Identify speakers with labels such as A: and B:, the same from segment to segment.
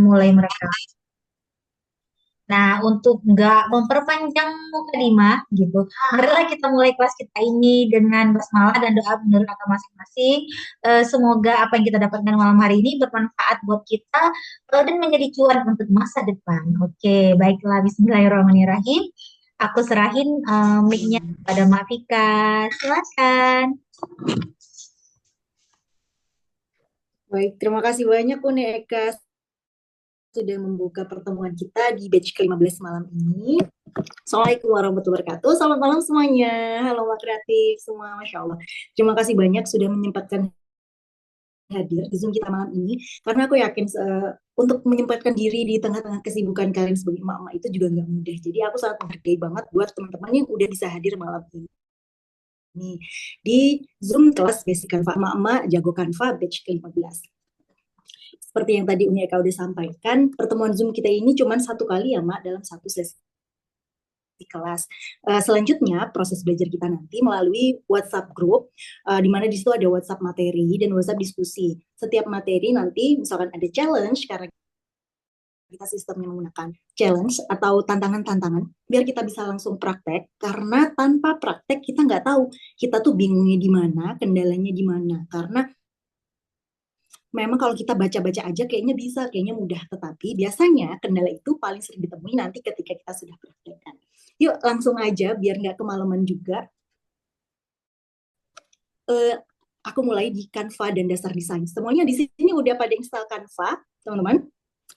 A: mulai merekam. Nah, untuk nggak memperpanjang mukadimah gitu, marilah kita mulai kelas kita ini dengan basmalah dan doa menurut agama masing-masing. Semoga apa yang kita dapatkan malam hari ini bermanfaat buat kita dan menjadi cuan untuk masa depan. Oke, baiklah. Bismillahirrahmanirrahim. Aku serahin mic-nya pada Mbak Vika. Silakan.
B: Baik, terima kasih banyak Uni Eka sudah membuka pertemuan kita di batch ke-15 malam ini. Assalamualaikum warahmatullahi wabarakatuh. Selamat malam semuanya. Halo Mbak Kreatif semua, Masya Allah. Terima kasih banyak sudah menyempatkan hadir di Zoom kita malam ini. Karena aku yakin untuk menyempatkan diri di tengah-tengah kesibukan kalian sebagai emak-emak itu juga nggak mudah. Jadi aku sangat menghargai banget buat teman-teman yang udah bisa hadir malam ini di Zoom kelas Basic Canva emak-emak jago Canva batch ke-15. Seperti yang tadi Uni Eka udah sampaikan, pertemuan Zoom kita ini cuma satu kali ya, Mak, dalam satu sesi kelas. Selanjutnya, proses belajar kita nanti melalui WhatsApp group, di mana di situ ada WhatsApp materi dan WhatsApp diskusi. Setiap materi nanti, misalkan ada challenge, karena kita sistemnya menggunakan challenge atau tantangan-tantangan, biar kita bisa langsung praktek, karena tanpa praktek kita nggak tahu, kita tuh bingungnya di mana, kendalanya di mana, karena memang kalau kita baca-baca aja kayaknya bisa, kayaknya mudah. Tetapi biasanya kendala itu paling sering ditemui nanti ketika kita sudah praktekkan. Yuk langsung aja biar nggak kemalaman juga. Eh, aku mulai di Canva dan dasar desain. Semuanya di sini udah pada install Canva, teman-teman?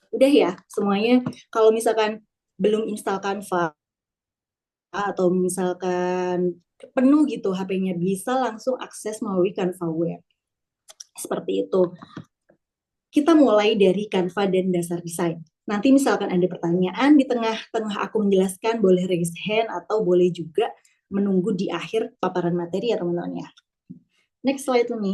B: Udah ya semuanya. Kalau misalkan belum install Canva atau misalkan penuh gitu HP-nya, bisa langsung akses melalui Canva Web. Seperti itu. Kita mulai dari Canva dan dasar desain. Nanti misalkan ada pertanyaan di tengah-tengah aku menjelaskan, boleh raise hand atau boleh juga menunggu di akhir paparan materi ya teman-teman ya. Next slide nih.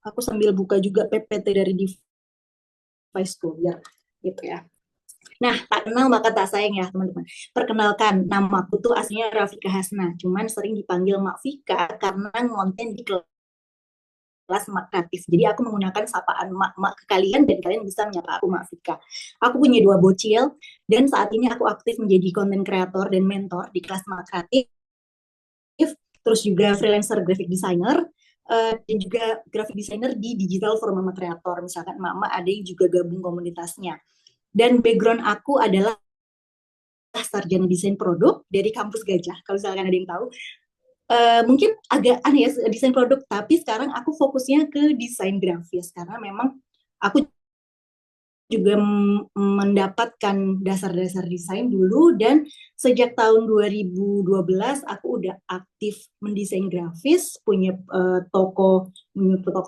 B: Aku sambil buka juga PPT dari device-ku biar gitu ya. Nah, tak kenal maka tak sayang ya teman-teman. Perkenalkan, nama aku tuh aslinya Rafika Hasna, cuman sering dipanggil Mak Vika karena ngonten di kelas mak kreatif. Jadi aku menggunakan sapaan mak-mak ke kalian dan kalian bisa menyapa aku Mak Vika. Aku punya 2 bocil dan saat ini aku aktif menjadi content creator dan mentor di kelas mak kreatif, terus juga freelancer graphic designer, dan juga graphic designer di digital for mama creator. Misalkan mama ada yang juga gabung komunitasnya. Dan background aku adalah sarjana desain produk dari kampus Gajah. Kalau misalkan ada yang tahu, mungkin agak aneh ya desain produk, tapi sekarang aku fokusnya ke desain grafis karena memang aku juga mendapatkan dasar-dasar desain dulu dan sejak tahun 2012 aku udah aktif mendesain grafis, punya toko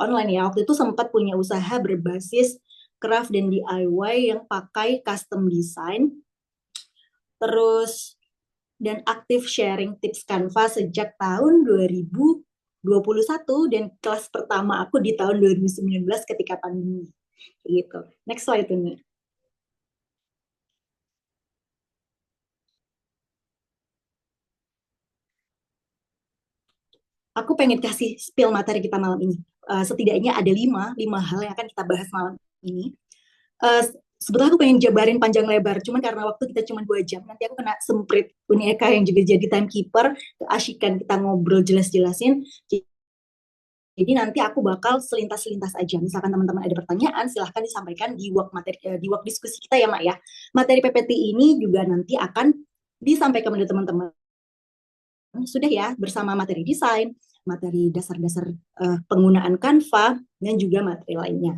B: online ya. Waktu itu sempat punya usaha berbasis craft dan DIY yang pakai custom design. Terus dan aktif sharing tips Canva sejak tahun 2021 dan kelas pertama aku di tahun 2019 ketika pandemi gitu. Next slide ini. Aku pengen kasih spill materi kita malam ini. Setidaknya ada lima hal yang akan kita bahas malam ini. Uh, Sebetulnya aku pengen jabarin panjang lebar, cuman karena waktu kita cuma 2 jam, nanti aku kena semprit Uni Eka yang juga jadi timekeeper, keasikan kita ngobrol jelas-jelasin. Jadi nanti aku bakal selintas-selintas aja. Misalkan teman-teman ada pertanyaan, silahkan disampaikan di work materi, di work diskusi kita ya, Mak ya. Materi PPT ini juga nanti akan disampaikan oleh teman-teman. Sudah ya, bersama materi desain, materi dasar-dasar penggunaan Canva, dan juga materi lainnya.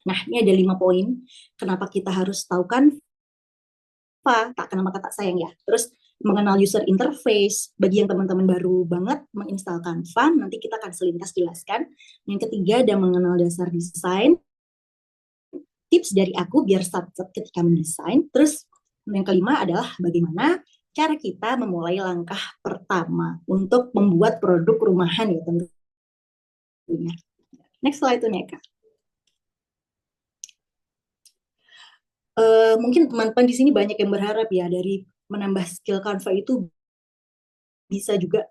B: Nah, ini ada 5 poin. Kenapa kita harus tahu Canva, tak kenal maka tak sayang ya. Terus mengenal user interface, bagi yang teman-teman baru banget menginstal Canva, nanti kita akan selintas jelaskan. Yang ketiga ada mengenal dasar desain, tips dari aku biar start ketika mendesain. Terus yang kelima adalah bagaimana cara kita memulai langkah pertama untuk membuat produk rumahan ya tentunya. Next slide tuh Neka. Mungkin teman-teman di sini banyak yang berharap ya dari menambah skill Canva itu bisa juga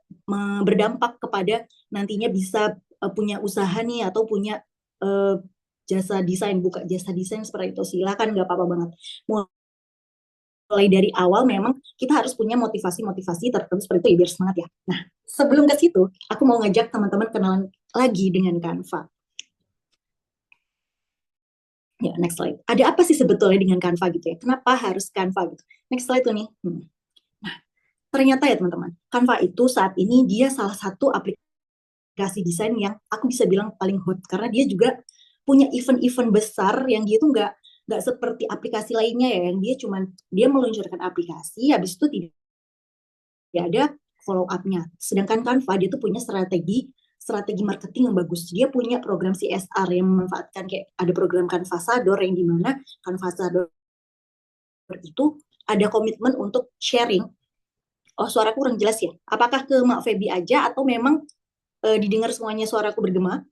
B: berdampak kepada nantinya bisa punya usaha nih atau punya eh, jasa desain, buka jasa desain seperti itu. Silakan, nggak apa-apa banget. Mulai dari awal memang kita harus punya motivasi-motivasi tertentu seperti itu ya, biar semangat ya. Nah, sebelum ke situ, aku mau ngajak teman-teman kenalan lagi dengan Canva. Ya, next slide. Ada apa sih sebetulnya dengan Canva gitu ya? Kenapa harus Canva gitu? Next slide tuh nih. Nah, ternyata ya teman-teman, Canva itu saat ini dia salah satu aplikasi desain yang aku bisa bilang paling hot karena dia juga punya event-event besar yang dia tuh nggak seperti aplikasi lainnya ya, yang dia meluncurkan aplikasi habis itu ada follow up-nya. Sedangkan Canva dia tuh punya strategi marketing yang bagus. Dia punya program CSR yang memanfaatkan kayak ada program Canvasador yang dimana Canvasador itu ada komitmen untuk sharing. Oh, suaraku kurang jelas ya. Apakah ke Mak Feby aja atau memang didengar semuanya suaraku bergema?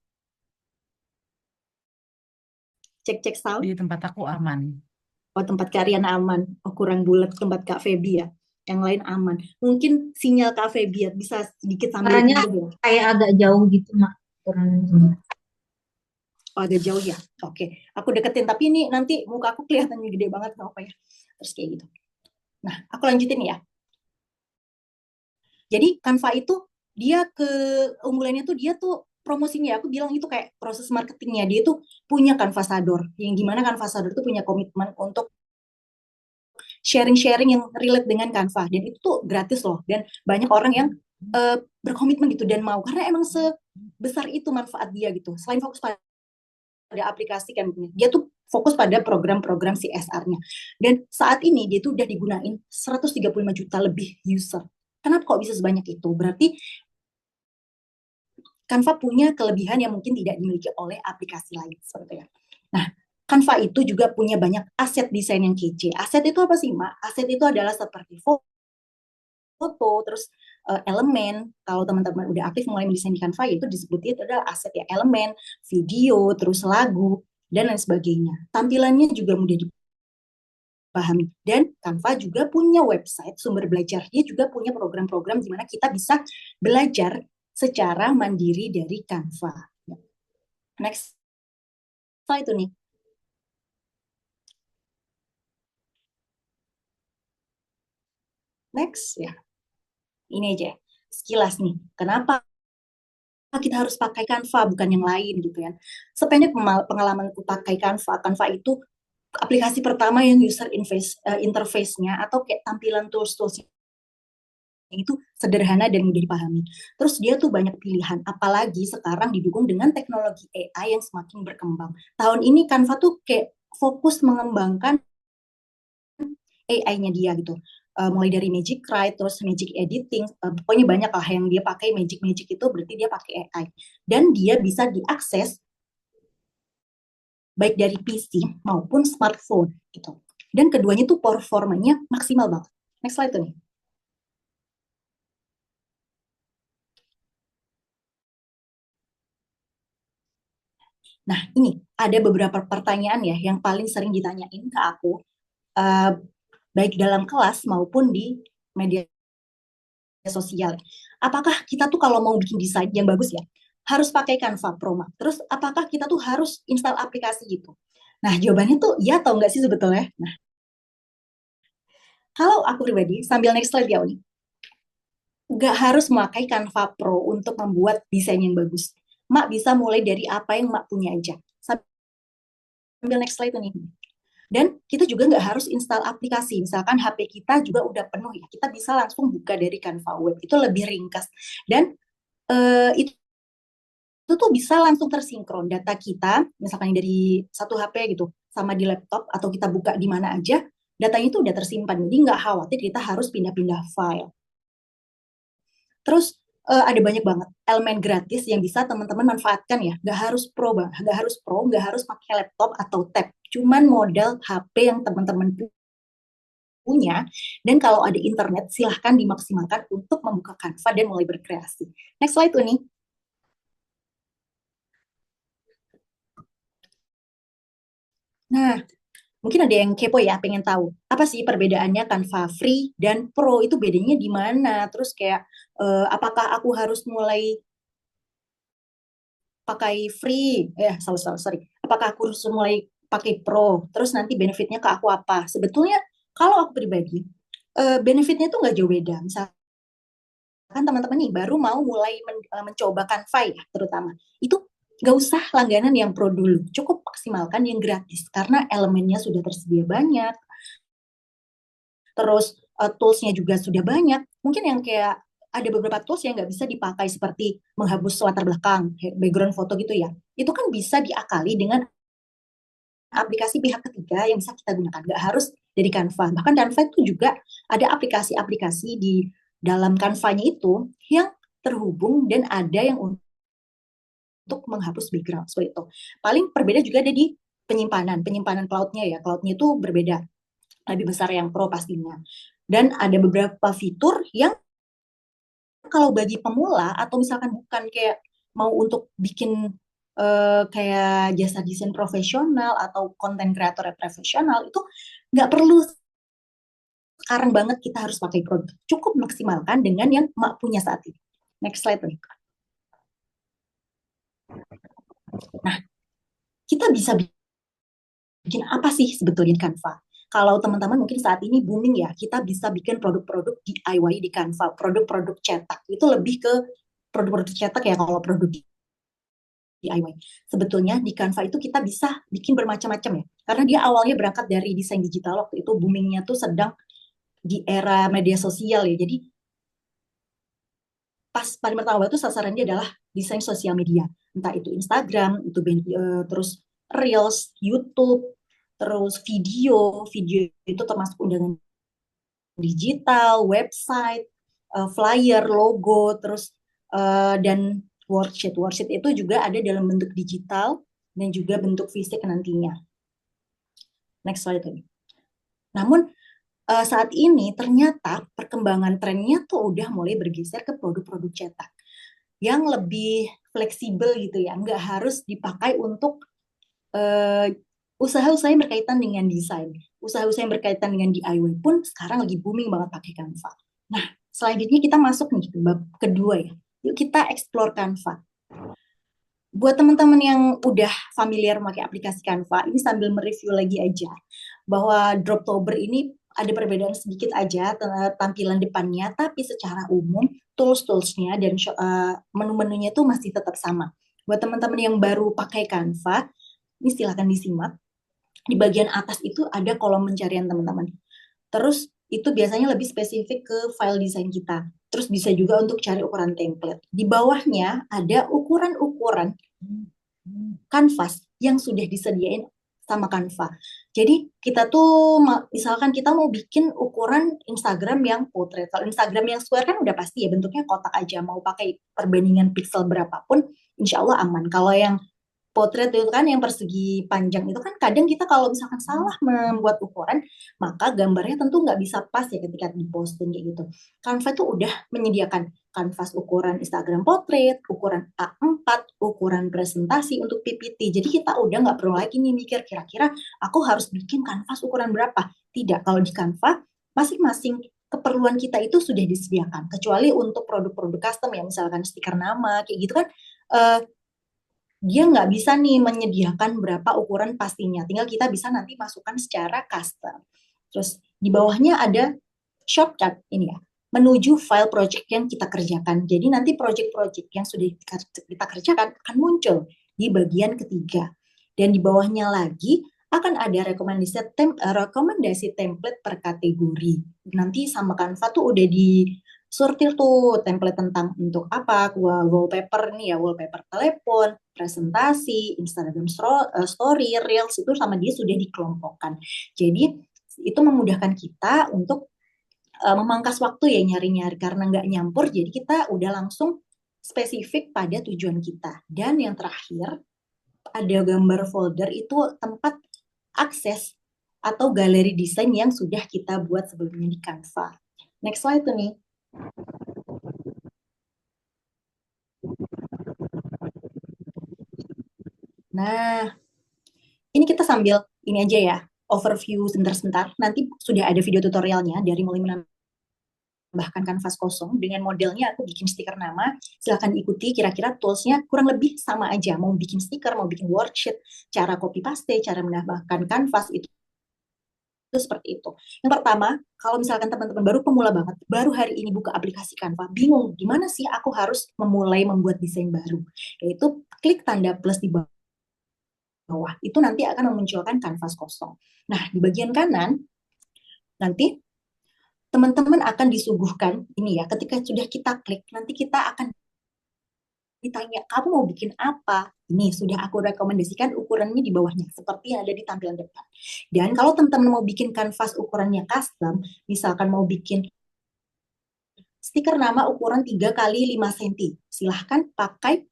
B: Cek-cek sound.
C: Di tempat aku aman.
B: Oh, tempat Kak Riana aman. Oh, kurang bulat tempat Kak Feby ya. Yang lain aman. Mungkin sinyal Kak Feby ya bisa sedikit sambil
A: Suaranya
B: pindah ya.
A: kayak agak jauh gitu, Mak. Kurang.
B: Oh, agak jauh ya. Oke, aku deketin. Tapi ini nanti muka aku kelihatannya gede banget, nggak apa ya. Terus kayak gitu. Nah, aku lanjutin ya. Jadi Canva itu dia keunggulannya tuh dia tuh promosinya. Aku bilang itu kayak proses marketingnya. Dia tuh punya Canvasador. Yang gimana Canvasador tuh punya komitmen untuk sharing-sharing yang relate dengan Canva. Dan itu tuh gratis loh. Dan banyak orang yang berkomitmen gitu dan mau. Karena emang sebesar itu manfaat dia gitu. Selain fokus pada aplikasi kan dia tuh fokus pada program-program CSR-nya. Dan saat ini dia tuh udah digunain 135 juta lebih user. Kenapa kok bisa sebanyak itu? Berarti Canva punya kelebihan yang mungkin tidak dimiliki oleh aplikasi lain seperti ya. Nah, Canva itu juga punya banyak aset desain yang kece. Aset itu apa sih, Mak? Aset itu adalah seperti foto, terus elemen. Kalau teman-teman udah aktif mulai mendesain di Canva, itu disebutnya itu adalah aset ya, elemen, video, terus lagu, dan lain sebagainya. Tampilannya juga mudah dipahami. Dan Canva juga punya website sumber belajar. Dia juga punya program-program di mana kita bisa belajar secara mandiri dari Canva. Next slide itu nih. Next ya. Ini aja sekilas nih. Kenapa kita harus pakai Canva bukan yang lain gitu ya. Sependek pengalamanku pakai Canva, Canva itu aplikasi pertama yang user interface-nya atau kayak tampilan tools-tools itu sederhana dan mudah dipahami. Terus dia tuh banyak pilihan, apalagi sekarang didukung dengan teknologi AI yang semakin berkembang. Tahun ini Canva tuh kayak fokus mengembangkan AI-nya dia gitu. Mulai dari Magic Write, terus Magic Editing, pokoknya banyak lah yang dia pakai Magic itu berarti dia pakai AI. Dan dia bisa diakses baik dari PC maupun smartphone gitu. Dan keduanya tuh performanya maksimal banget. Next slide tuh nih. Nah, ini ada beberapa pertanyaan ya yang paling sering ditanyain ke aku, uh, baik dalam kelas maupun di media sosial. Apakah kita tuh kalau mau bikin desain yang bagus ya, harus pakai Canva Pro? Terus apakah kita tuh harus install aplikasi gitu? Nah, jawabannya tuh ya atau enggak sih sebetulnya? Nah, kalau aku pribadi, sambil next slide ya, Uni, nggak harus memakai Canva Pro untuk membuat desain yang bagus. Mak bisa mulai dari apa yang Mak punya aja. Sambil next slide nih. Dan kita juga nggak harus install aplikasi. Misalkan HP kita juga udah penuh ya, kita bisa langsung buka dari Canva Web. Itu lebih ringkas. Dan itu tuh bisa langsung tersinkron data kita, misalkan dari satu HP gitu, sama di laptop atau kita buka di mana aja, datanya itu udah tersimpan. Jadi nggak khawatir kita harus pindah-pindah file. Terus ada banyak banget elemen gratis yang bisa teman-teman manfaatkan ya. Nggak harus pro, bang. Nggak harus pakai laptop atau tab. Cuman model HP yang teman-teman punya. Dan kalau ada internet, silahkan dimaksimalkan untuk membuka Canva dan mulai berkreasi. Next slide tuh nih. Nah, Mungkin ada yang kepo ya, pengen tahu apa sih perbedaannya Canva free dan pro itu bedanya di mana? Terus kayak apakah aku harus mulai pakai free? Salah, salah, sorry. Apakah aku harus mulai pakai pro? Terus nanti benefitnya ke aku apa? Sebetulnya kalau aku pribadi, benefitnya tuh nggak jauh beda. Misalkan teman-teman nih baru mau mulai mencoba Canva ya, terutama. Itu nggak usah langganan yang pro dulu. Cukup maksimalkan yang gratis karena elemennya sudah tersedia banyak. Terus toolsnya juga sudah banyak. Mungkin yang kayak ada beberapa tools yang nggak bisa dipakai seperti menghapus latar belakang, background foto gitu ya. Itu kan bisa diakali dengan aplikasi pihak ketiga yang bisa kita gunakan. Nggak harus dari Canva. Bahkan Canva itu juga ada aplikasi-aplikasi di dalam Canva-nya itu yang terhubung dan ada yang untuk menghapus background seperti itu. Paling berbeda juga ada di penyimpanan cloud-nya ya. Cloud-nya itu berbeda, lebih besar yang pro pastinya. Dan ada beberapa fitur yang kalau bagi pemula atau misalkan bukan kayak mau untuk bikin kayak jasa desain profesional atau konten kreator profesional itu nggak perlu sekarang banget kita harus pakai produk. Cukup maksimalkan dengan yang mak punya saat ini. Next slide nih. Nah, kita bisa bikin apa sih sebetulnya di Canva? Kalau teman-teman mungkin saat ini booming ya, kita bisa bikin produk-produk DIY di Canva, produk-produk cetak. Itu lebih ke produk-produk cetak ya kalau produk DIY. Sebetulnya di Canva itu kita bisa bikin bermacam-macam ya. Karena dia awalnya berangkat dari desain digital, waktu itu boomingnya tuh sedang di era media sosial ya. Jadi pas paling pertama itu sasarannya adalah desain sosial media. Entah itu Instagram, itu terus Reels, YouTube, terus video itu termasuk undangan digital, website, flyer, logo, terus dan worksheet. Worksheet itu juga ada dalam bentuk digital dan juga bentuk fisik nantinya. Next slide ini. Namun saat ini ternyata perkembangan trennya tuh udah mulai bergeser ke produk-produk cetak yang lebih fleksibel gitu ya, nggak harus dipakai untuk eh, usaha-usaha yang berkaitan dengan desain, usaha-usaha yang berkaitan dengan DIY pun sekarang lagi booming banget pakai Canva. Nah, selanjutnya kita masuk nih ke bab kedua ya. Yuk kita explore Canva. Buat teman-teman yang udah familiar memakai aplikasi Canva, ini sambil mereview lagi aja bahwa Droptober ini ada perbedaan sedikit aja tampilan depannya, tapi secara umum tools-toolsnya dan menu-menunya itu masih tetap sama. Buat teman-teman yang baru pakai Canva, ini silahkan disimak. Di bagian atas itu ada kolom pencarian teman-teman. Terus itu biasanya lebih spesifik ke file desain kita. Terus bisa juga untuk cari ukuran template. Di bawahnya ada ukuran-ukuran kanvas yang sudah disediain sama Canva. Jadi kita tuh misalkan kita mau bikin ukuran Instagram yang portrait. Kalau Instagram yang square kan udah pasti ya bentuknya kotak aja. Mau pakai perbandingan pixel berapapun, insya Allah aman. Kalau yang potret itu kan yang persegi panjang itu kan kadang kita kalau misalkan salah membuat ukuran maka gambarnya tentu nggak bisa pas ya ketika diposting kayak gitu. Canva itu udah menyediakan kanvas ukuran Instagram portrait, ukuran A4, ukuran presentasi untuk PPT. Jadi kita udah nggak perlu lagi nih mikir kira-kira aku harus bikin kanvas ukuran berapa. Tidak, kalau di Canva masing-masing keperluan kita itu sudah disediakan. Kecuali untuk produk-produk custom ya misalkan stiker nama kayak gitu kan eh, dia nggak bisa nih menyediakan berapa ukuran pastinya. Tinggal kita bisa nanti masukkan secara custom. Terus di bawahnya ada shortcut ini ya, menuju file project yang kita kerjakan. Jadi nanti project-project yang sudah kita kerjakan akan muncul di bagian ketiga. Dan di bawahnya lagi akan ada rekomendasi template per kategori. Nanti sama Canva tuh udah di sortir tuh template tentang untuk apa, wallpaper nih ya, wallpaper telepon, presentasi, Instagram story, Reels itu sama dia sudah dikelompokkan. Jadi itu memudahkan kita untuk memangkas waktu ya nyari-nyari karena nggak nyampur. Jadi kita udah langsung spesifik pada tujuan kita. Dan yang terakhir ada gambar folder itu tempat akses atau galeri desain yang sudah kita buat sebelumnya di Canva. Next slide tuh nih. Nah, ini kita sambil ini aja ya, overview sebentar-sebentar. Nanti sudah ada video tutorialnya dari mulai menambahkan kanvas kosong dengan modelnya aku bikin stiker nama. Silahkan ikuti, kira-kira toolsnya kurang lebih sama aja. Mau bikin stiker, mau bikin worksheet, cara copy paste, cara menambahkan kanvas itu seperti itu. Yang pertama, kalau misalkan teman-teman baru pemula banget, baru hari ini buka aplikasi Canva, bingung gimana sih aku harus memulai membuat desain baru. Yaitu klik tanda plus di bawah. Itu nanti akan memunculkan kanvas kosong. Nah, di bagian kanan nanti teman-teman akan disuguhkan ini ya, ketika sudah kita klik, nanti kita akan ditanya, kamu mau bikin apa? Ini sudah aku rekomendasikan ukurannya di bawahnya, seperti yang ada di tampilan depan. Dan kalau teman-teman mau bikin kanvas ukurannya custom, misalkan mau bikin stiker nama ukuran 3 kali 5 cm, silahkan pakai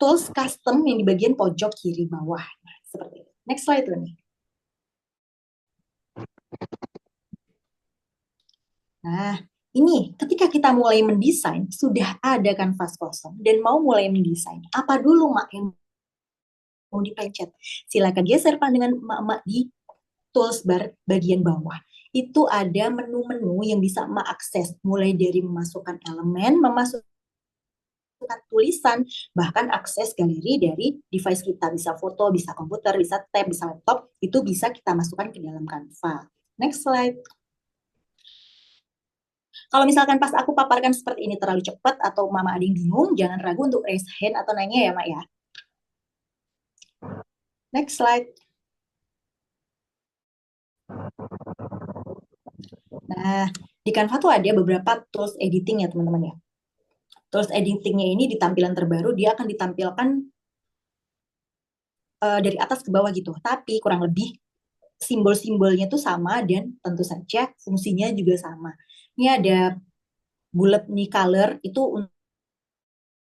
B: tools custom yang di bagian pojok kiri bawah. Nah, seperti itu. Next slide nih. Nah, ini ketika kita mulai mendesain, sudah ada kanvas kosong dan mau mulai mendesain. Apa dulu, Mak, yang mau dipencet? Silakan geser pandangan Mak di tools bar bagian bawah. Itu ada menu-menu yang bisa Mak akses, mulai dari memasukkan elemen, memasukkan tulisan, bahkan akses galeri dari device kita. Bisa foto, bisa komputer, bisa tab, bisa laptop. Itu bisa kita masukkan ke dalam Canva. Next slide. Kalau misalkan pas aku paparkan seperti ini terlalu cepat atau mama ada yang bingung, jangan ragu untuk raise hand atau nanya ya, Mak ya. Next slide. Nah, di Canva tuh ada beberapa tools editing ya, teman-teman ya. Tools editingnya ini di tampilan terbaru, dia akan ditampilkan dari atas ke bawah gitu. Tapi kurang lebih simbol-simbolnya tuh sama dan tentu saja fungsinya juga sama. Ini ada bullet nih color itu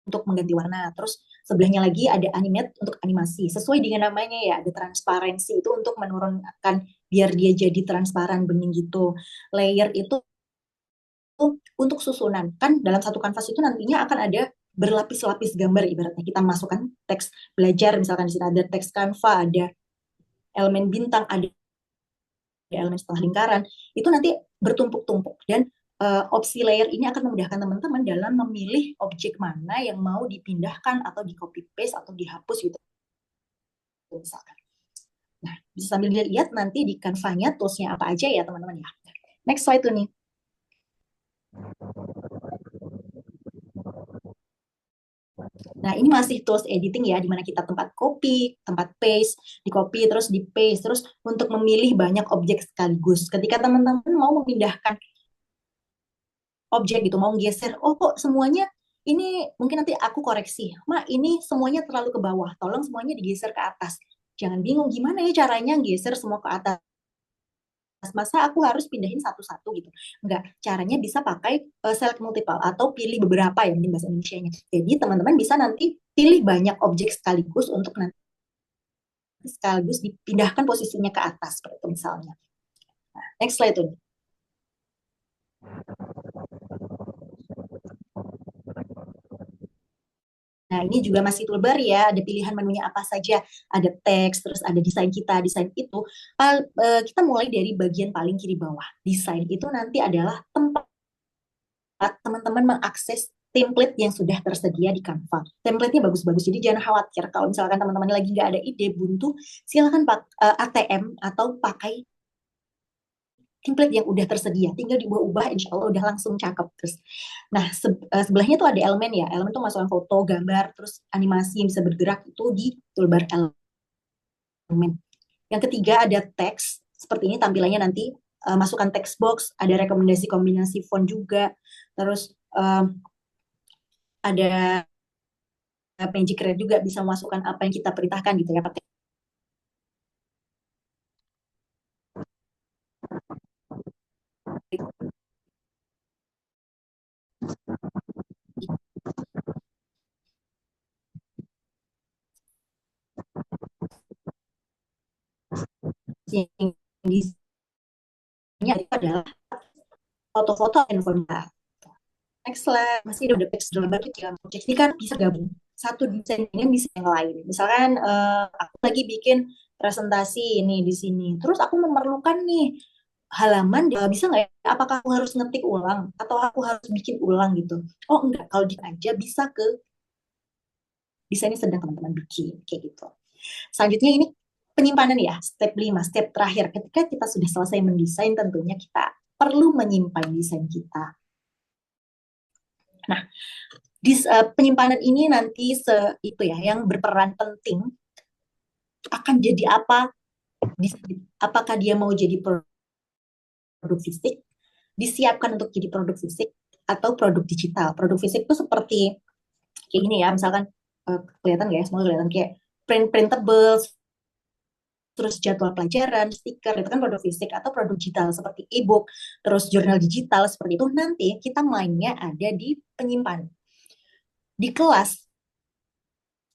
B: untuk mengganti warna. Terus sebelahnya lagi ada animate untuk animasi. Sesuai dengan namanya ya, ada transparansi itu untuk menurunkan biar dia jadi transparan bening gitu. Layer itu untuk susunan. Kan dalam satu kanvas itu nantinya akan ada berlapis-lapis gambar ibaratnya. Kita masukkan teks belajar, misalkan di sini ada teks Canva, ada elemen bintang, ada elemen setengah lingkaran. Itu nanti bertumpuk-tumpuk dan opsi layer ini akan memudahkan teman-teman dalam memilih objek mana yang mau dipindahkan atau di copy paste atau dihapus gitu misalkan. Nah, bisa sambil lihat nanti di Canva-nya toolsnya apa aja ya teman-teman ya. Next slide tuh nih. Nah, ini masih tools editing ya, di mana kita tempat copy, tempat paste, di copy, terus di paste, terus untuk memilih banyak objek sekaligus. Ketika teman-teman mau memindahkan objek gitu, mau geser, oh kok semuanya ini mungkin nanti aku koreksi, Mak ini semuanya terlalu ke bawah, tolong semuanya digeser ke atas. Jangan bingung gimana ya caranya geser semua ke atas. Masa aku harus pindahin satu-satu gitu. Enggak, caranya bisa pakai select multiple atau pilih beberapa ya mungkin bahasa Indonesia-nya. Jadi teman-teman bisa nanti pilih banyak objek sekaligus untuk nanti sekaligus dipindahkan posisinya ke atas seperti itu misalnya. Nah, next slide tuh. Nah, ini juga masih toolbar ya, ada pilihan menunya apa saja, ada teks, terus ada desain kita, desain itu. Kita mulai dari bagian paling kiri bawah. Desain itu nanti adalah tempat teman-teman mengakses template yang sudah tersedia di Canva. Template-nya bagus-bagus, jadi jangan khawatir. Kalau misalkan teman-teman lagi nggak ada ide, buntu, silakan ATM atau pakai template yang udah tersedia, tinggal diubah-ubah, insya Allah udah langsung cakep. Terus, nah sebelahnya tuh ada elemen ya, elemen tuh masukkan foto, gambar, terus animasi yang bisa bergerak itu di toolbar elemen. Yang ketiga ada teks, seperti ini tampilannya nanti, masukkan text box, ada rekomendasi kombinasi font juga, terus ada Magic Red juga bisa memasukkan apa yang kita perintahkan gitu ya, pakai yang di sini adalah foto-foto dan formular. Next slide, masih ada teks dalam bentuk tiga objek. Ini kan bisa gabung. Satu desain ini bisa yang lain. Misalkan aku lagi bikin presentasi ini di sini. Terus aku memerlukan nih halaman, bisa nggak ya? Apakah aku harus ngetik ulang atau aku harus bikin ulang gitu? Oh enggak, kalau di aja bisa ke desainnya sedang teman-teman bikin kayak gitu. Selanjutnya ini penyimpanan ya, step 5, step terakhir. Ketika kita sudah selesai mendesain, tentunya kita perlu menyimpan desain kita. Nah, penyimpanan ini nanti itu ya yang berperan penting akan jadi apa, apakah dia mau jadi produk fisik, disiapkan untuk jadi produk fisik atau produk digital. Produk fisik itu seperti kayak gini ya, misalkan kelihatan nggak ya, semoga kelihatan kayak printable, terus jadwal pelajaran, stiker, itu kan produk fisik, atau produk digital seperti e-book, terus jurnal digital seperti itu, nanti kita mainnya ada di penyimpanan. Di kelas,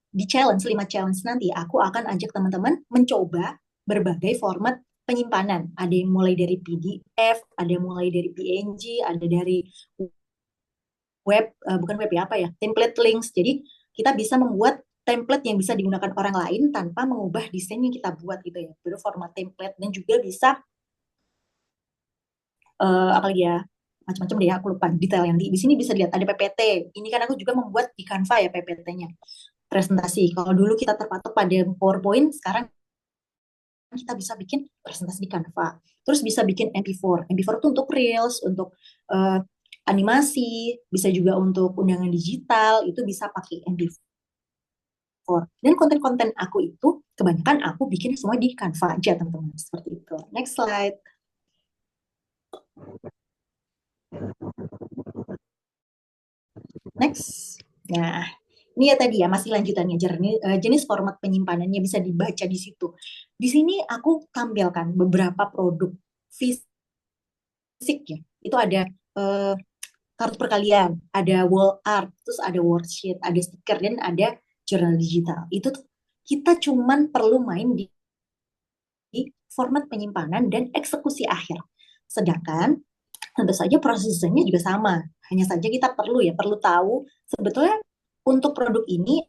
B: di challenge, 5 challenge nanti, aku akan ajak teman-teman mencoba berbagai format penyimpanan. Ada yang mulai dari PDF, ada yang mulai dari PNG, ada dari web, bukan web ya, apa ya, template links. Jadi kita bisa membuat template yang bisa digunakan orang lain tanpa mengubah desain yang kita buat gitu ya, berformat template. Dan juga bisa apalagi ya, macam-macam deh, aku lupa detail yang di sini. Bisa lihat ada PPT. Ini kan aku juga membuat di Canva ya PPT-nya, presentasi. Kalau dulu kita terpatok pada PowerPoint, sekarang kita bisa bikin presentasi di Canva. Terus bisa bikin MP4. MP4 itu untuk Reels, untuk uh, animasi, bisa juga untuk undangan digital, itu bisa pakai MP4. Dan konten-konten aku itu kebanyakan aku bikin semua di Canva aja, teman-teman. Seperti itu. Next slide. Next. Nah, ini ya tadi ya, masih lanjutannya, jenis format penyimpanannya bisa dibaca di situ. Di sini aku tampilkan beberapa produk fisik ya. Itu ada uh, kartu perkalian, ada wall art, terus ada worksheet, ada stiker, dan ada jurnal digital. Itu tuh kita cuman perlu main di format penyimpanan dan eksekusi akhir. Sedangkan tentu saja prosesnya juga sama. Hanya saja kita perlu tahu sebetulnya untuk produk ini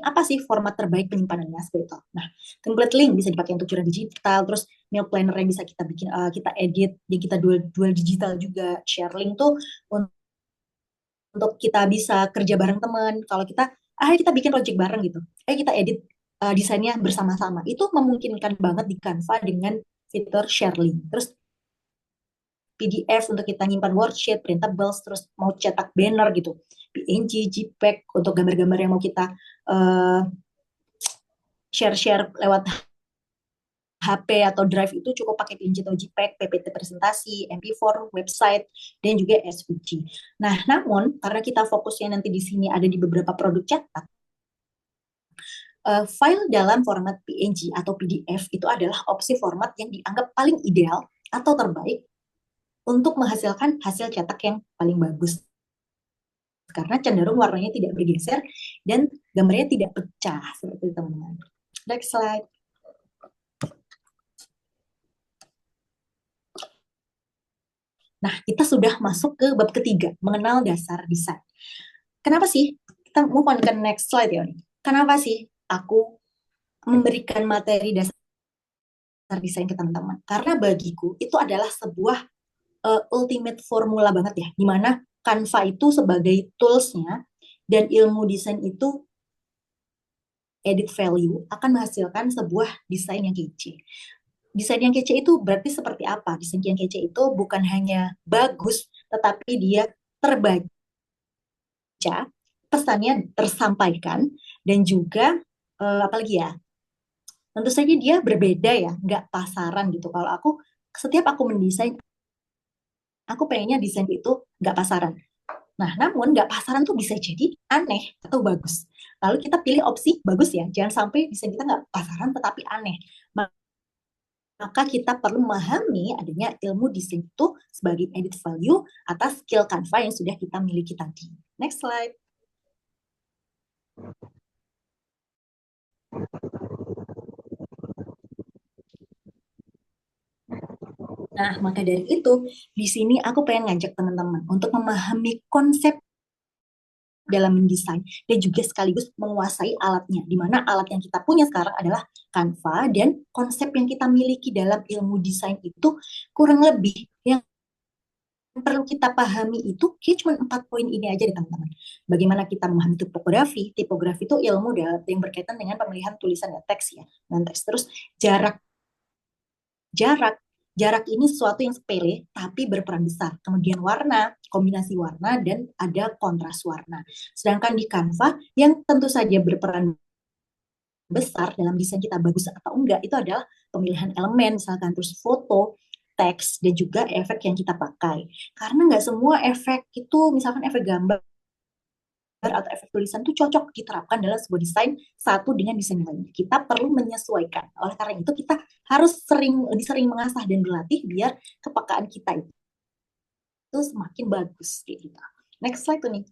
B: apa sih format terbaik penyimpanannya seperti itu. Nah, template link bisa dipakai untuk jurnal digital, terus mail planner yang bisa kita bikin, kita edit, yang kita dual digital juga. Share link tuh untuk kita bisa kerja bareng teman. Kalau kita bikin project bareng gitu, kita edit desainnya bersama-sama. Itu memungkinkan banget di Canva dengan fitur share link. Terus PDF untuk kita nyimpan worksheet, printables, terus mau cetak banner gitu, PNG, JPEG untuk gambar-gambar yang mau kita uh, share-share lewat HP atau Drive, itu cukup pakai PNG atau JPEG, PPT presentasi, MP4, website, dan juga SVG. Nah, namun karena kita fokusnya nanti di sini ada di beberapa produk cetak, file dalam format PNG atau PDF itu adalah opsi format yang dianggap paling ideal atau terbaik untuk menghasilkan hasil cetak yang paling bagus. Karena cenderung warnanya tidak bergeser dan gambarnya tidak pecah seperti itu, teman-teman. Next slide. Nah, kita sudah masuk ke bab ketiga, mengenal dasar desain. Kenapa sih? Kita move on ke next slide ya. Kenapa sih aku memberikan materi dasar desain ke teman-teman? Karena bagiku itu adalah sebuah ultimate formula banget ya, dimana Canva itu sebagai toolsnya dan ilmu desain itu added value akan menghasilkan sebuah desain yang kece. Desain yang kece itu berarti seperti apa? Desain yang kece itu bukan hanya bagus, tetapi dia terbaca, pesannya tersampaikan, dan juga apalagi ya, tentu saja dia berbeda ya, nggak pasaran gitu. Kalau setiap aku mendesain, aku pengennya desain itu nggak pasaran. Nah, namun nggak pasaran tuh bisa jadi aneh atau bagus. Lalu kita pilih opsi bagus ya, jangan sampai desain kita nggak pasaran tetapi aneh. Maka kita perlu memahami adanya ilmu desain itu sebagai added value atas skill Canva yang sudah kita miliki tadi. Next slide. Nah, maka dari itu, di sini aku pengen ngajak teman-teman untuk memahami konsep dalam mendesain dan juga sekaligus menguasai alatnya. Di mana alat yang kita punya sekarang adalah Canva dan konsep yang kita miliki dalam ilmu desain itu kurang lebih yang perlu kita pahami itu kayak cuma 4 poin ini aja deh teman-teman. Bagaimana kita memahami tipografi. Tipografi itu ilmu yang berkaitan dengan pemilihan tulisan ya, teks ya. Dan teks terus jarak. Jarak. Jarak ini sesuatu yang sepele tapi berperan besar. Kemudian warna, kombinasi warna, dan ada kontras warna. Sedangkan di Canva yang tentu saja berperan besar dalam desain kita bagus atau enggak itu adalah pemilihan elemen misalkan terus foto, teks dan juga efek yang kita pakai. Karena nggak semua efek itu misalkan efek gambar atau efek tulisan itu cocok diterapkan dalam sebuah desain satu dengan desain yang lain. Kita perlu menyesuaikan. Oleh karena itu kita harus lebih sering mengasah dan berlatih biar kepekaan kita itu semakin bagus kayak gitu. Next slide tuh nih.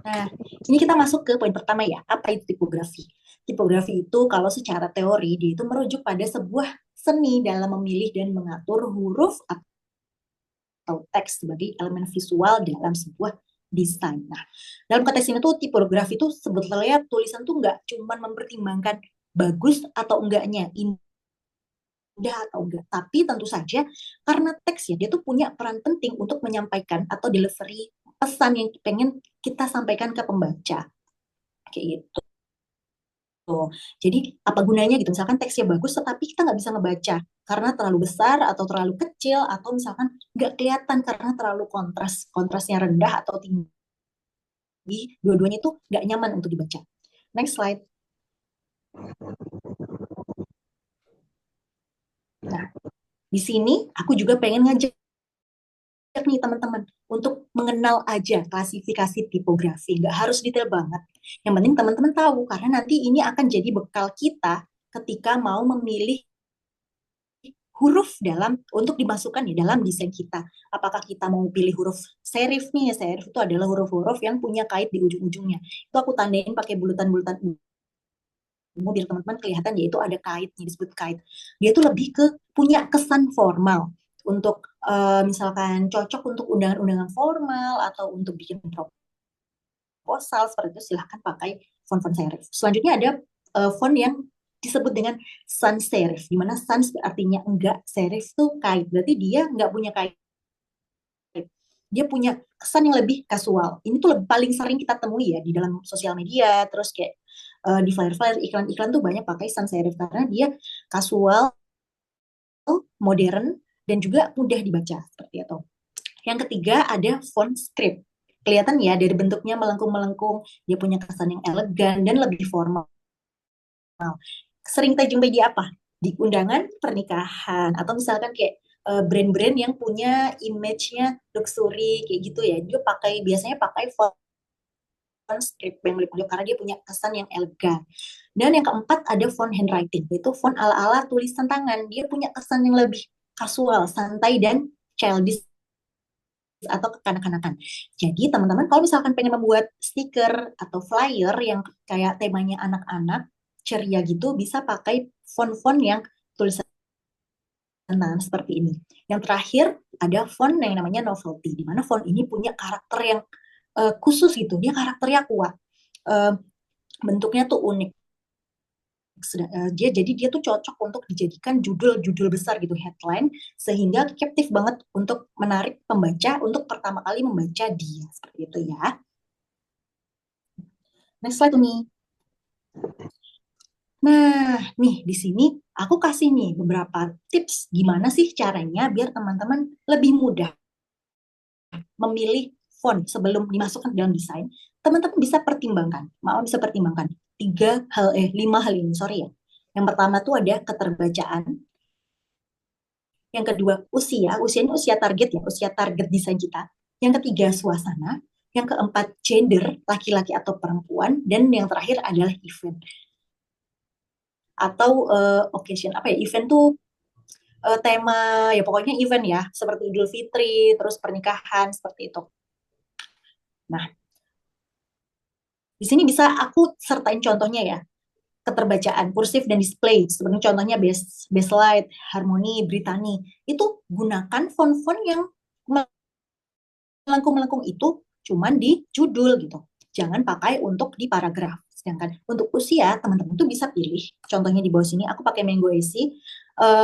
B: Nah, ini kita masuk ke poin pertama ya. Apa itu tipografi? Tipografi itu kalau secara teori dia itu merujuk pada sebuah seni dalam memilih dan mengatur huruf atau teks sebagai elemen visual dalam sebuah desain. Nah, dalam konteks ini tuh tipografi itu sebetulnya tulisan tuh nggak cuma mempertimbangkan bagus atau enggaknya, indah atau enggak, tapi tentu saja karena teks ya dia tuh punya peran penting untuk menyampaikan atau delivery pesan yang pengen kita sampaikan ke pembaca kayak gitu. Jadi apa gunanya gitu, misalkan teksnya bagus tetapi kita nggak bisa ngebaca karena terlalu besar atau terlalu kecil atau misalkan nggak kelihatan karena terlalu kontrasnya rendah atau tinggi, dua-duanya itu nggak nyaman untuk dibaca. Next slide. Nah, di sini aku juga pengen ngajak nih teman-teman untuk mengenal aja klasifikasi tipografi. Nggak harus detail banget. Yang penting teman-teman tahu karena nanti ini akan jadi bekal kita ketika mau memilih huruf untuk dimasukkan ya dalam desain kita. Apakah kita mau pilih huruf serif nih? Serif itu adalah huruf-huruf yang punya kait di ujung-ujungnya. Itu aku tandain pakai bulutan-bulutan ungu biar teman-teman kelihatan yaitu ada kaitnya disebut kait. Dia tuh lebih ke punya kesan formal untuk misalkan cocok untuk undangan-undangan formal atau untuk bikin proposal seperti itu silahkan pakai font-font serif. Selanjutnya ada font yang disebut dengan sans serif, di mana sans artinya enggak, serif tuh kait, berarti dia enggak punya kait. Dia punya kesan yang lebih kasual. Ini tuh paling sering kita temui ya di dalam sosial media, terus kayak di flyer-flyer, iklan-iklan tuh banyak pakai sans serif karena dia kasual, modern, dan juga mudah dibaca seperti itu. Yang ketiga ada font script. Kelihatan ya dari bentuknya melengkung-melengkung, dia punya kesan yang elegan dan lebih formal. Sering kita jumpai di apa? Di undangan pernikahan atau misalkan kayak brand-brand yang punya image-nya luxury kayak gitu ya. Dia biasanya pakai font script yang melip-melip karena dia punya kesan yang elegan. Dan yang keempat ada font handwriting, yaitu font ala-ala tulisan tangan. Dia punya kesan yang lebih kasual, santai dan childish atau kekanak-kanakan. Jadi teman-teman kalau misalkan pengen membuat stiker atau flyer yang kayak temanya anak-anak ceria gitu bisa pakai font-font yang tulisan tangan seperti ini. Yang terakhir ada font yang namanya novelty, di mana font ini punya karakter yang khusus gitu, dia karakternya kuat. Uh, Bentuknya tuh unik. Dia tuh cocok untuk dijadikan judul-judul besar gitu, headline, sehingga captive banget untuk menarik pembaca untuk pertama kali membaca dia seperti itu ya. Next slide nih. Nah, nih di sini aku kasih nih beberapa tips gimana sih caranya biar teman-teman lebih mudah memilih font sebelum dimasukkan ke dalam desain. Teman-teman bisa pertimbangkan, bisa pertimbangkan 5 hal ini, sorry ya. Yang pertama tuh ada keterbacaan. Yang kedua, usia ini usia target ya, usia target desain kita. Yang ketiga, suasana. Yang keempat, gender, laki-laki atau perempuan. Dan yang terakhir adalah event. Atau occasion, apa ya, event tuh tema, ya pokoknya event ya, seperti Idul Fitri, terus pernikahan, seperti itu. Nah, di sini bisa aku sertain contohnya ya. keterbacaan, kursif dan display. Seperti contohnya Bestlight, Harmony, Brittany. Itu gunakan font-font yang melengkung-melengkung itu cuman di judul gitu. Jangan pakai untuk di paragraf. Sedangkan untuk usia, teman-teman tuh bisa pilih. Contohnya di bawah sini, aku pakai Mango AC,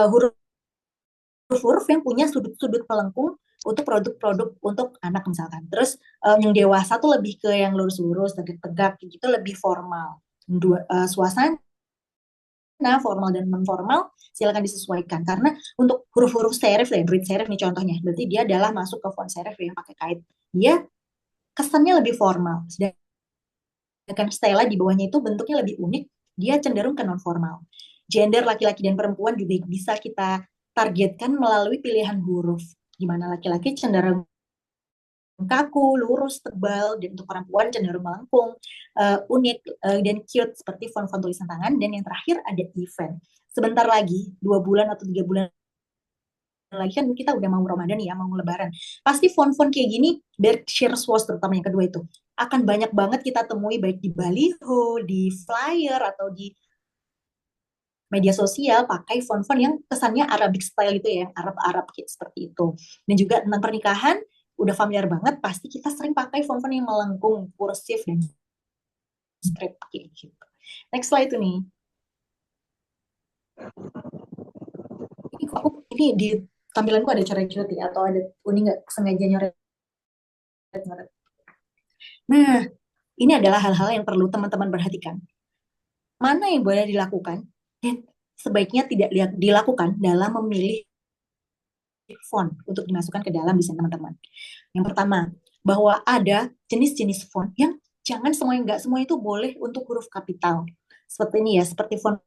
B: huruf-huruf yang punya sudut-sudut melengkung untuk produk-produk untuk anak misalkan. Terus yang dewasa tuh lebih ke yang lurus-lurus, tegak-tegak, gitu lebih formal. Suasana formal dan non formal silakan disesuaikan karena untuk huruf-huruf serif ya, grid serif nih contohnya, berarti dia adalah masuk ke font serif yang pakai kait, dia kesannya lebih formal. Sedangkan Stella di bawahnya itu bentuknya lebih unik, dia cenderung ke non formal. Gender laki-laki dan perempuan juga bisa kita targetkan melalui pilihan huruf, gimana laki-laki cenderung kaku, lurus, tebal, dan untuk perempuan cenderung melengkung, unik, dan cute seperti font-font tulisan tangan. Dan yang terakhir ada event. Sebentar lagi, 2 bulan atau 3 bulan lagi kan kita udah mau Ramadan ya, mau Lebaran. Pasti font-font kayak gini, Berkshire Swatch terutama yang kedua itu, akan banyak banget kita temui baik di baliho, di flyer, atau di media sosial pakai font-font yang kesannya Arabic style gitu ya, Arab-Arab seperti itu. Dan juga tentang pernikahan, udah familiar banget, pasti kita sering pakai font-font yang melengkung, kursif, dan script gitu. Next slide tuh nih. Ini di tampilanku ada coret-coret ya, atau ada ini nggak sengaja nyoret. Nah, ini adalah hal-hal yang perlu teman-teman perhatikan. Mana yang boleh dilakukan dan sebaiknya tidak dilakukan dalam memilih font untuk dimasukkan ke dalam desain teman-teman. Yang pertama, bahwa ada jenis-jenis font yang jangan semuanya, nggak semua itu boleh untuk huruf kapital. Seperti ini ya, seperti font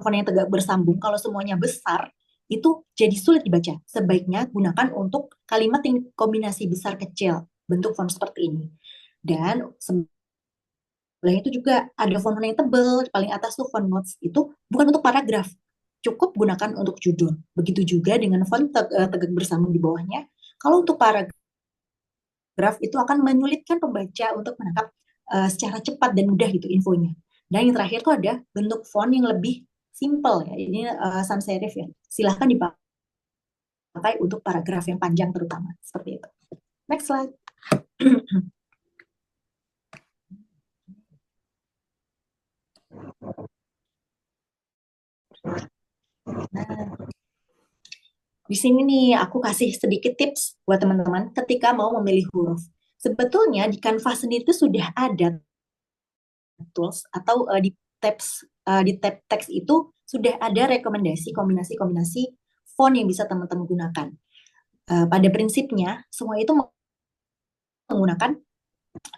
B: yang tegak bersambung, kalau semuanya besar, itu jadi sulit dibaca. Sebaiknya gunakan untuk kalimat yang kombinasi besar kecil, bentuk font seperti ini. Dan sebelah itu juga ada font yang tebal, paling atas tuh font notes, itu bukan untuk paragraf, cukup gunakan untuk judul. Begitu juga dengan font tegak bersambung di bawahnya. Kalau untuk paragraf itu akan menyulitkan pembaca untuk menangkap secara cepat dan mudah gitu infonya. Dan yang terakhir tuh ada bentuk font yang lebih simple ya. Ini sans serif ya. Silahkan dipakai untuk paragraf yang panjang terutama. Seperti itu. Next slide. Nah, di sini nih aku kasih sedikit tips buat teman-teman ketika mau memilih huruf. Sebetulnya di Canva sendiri itu sudah ada tools atau di tab teks itu sudah ada rekomendasi kombinasi-kombinasi font yang bisa teman-teman gunakan. Pada prinsipnya semua itu menggunakan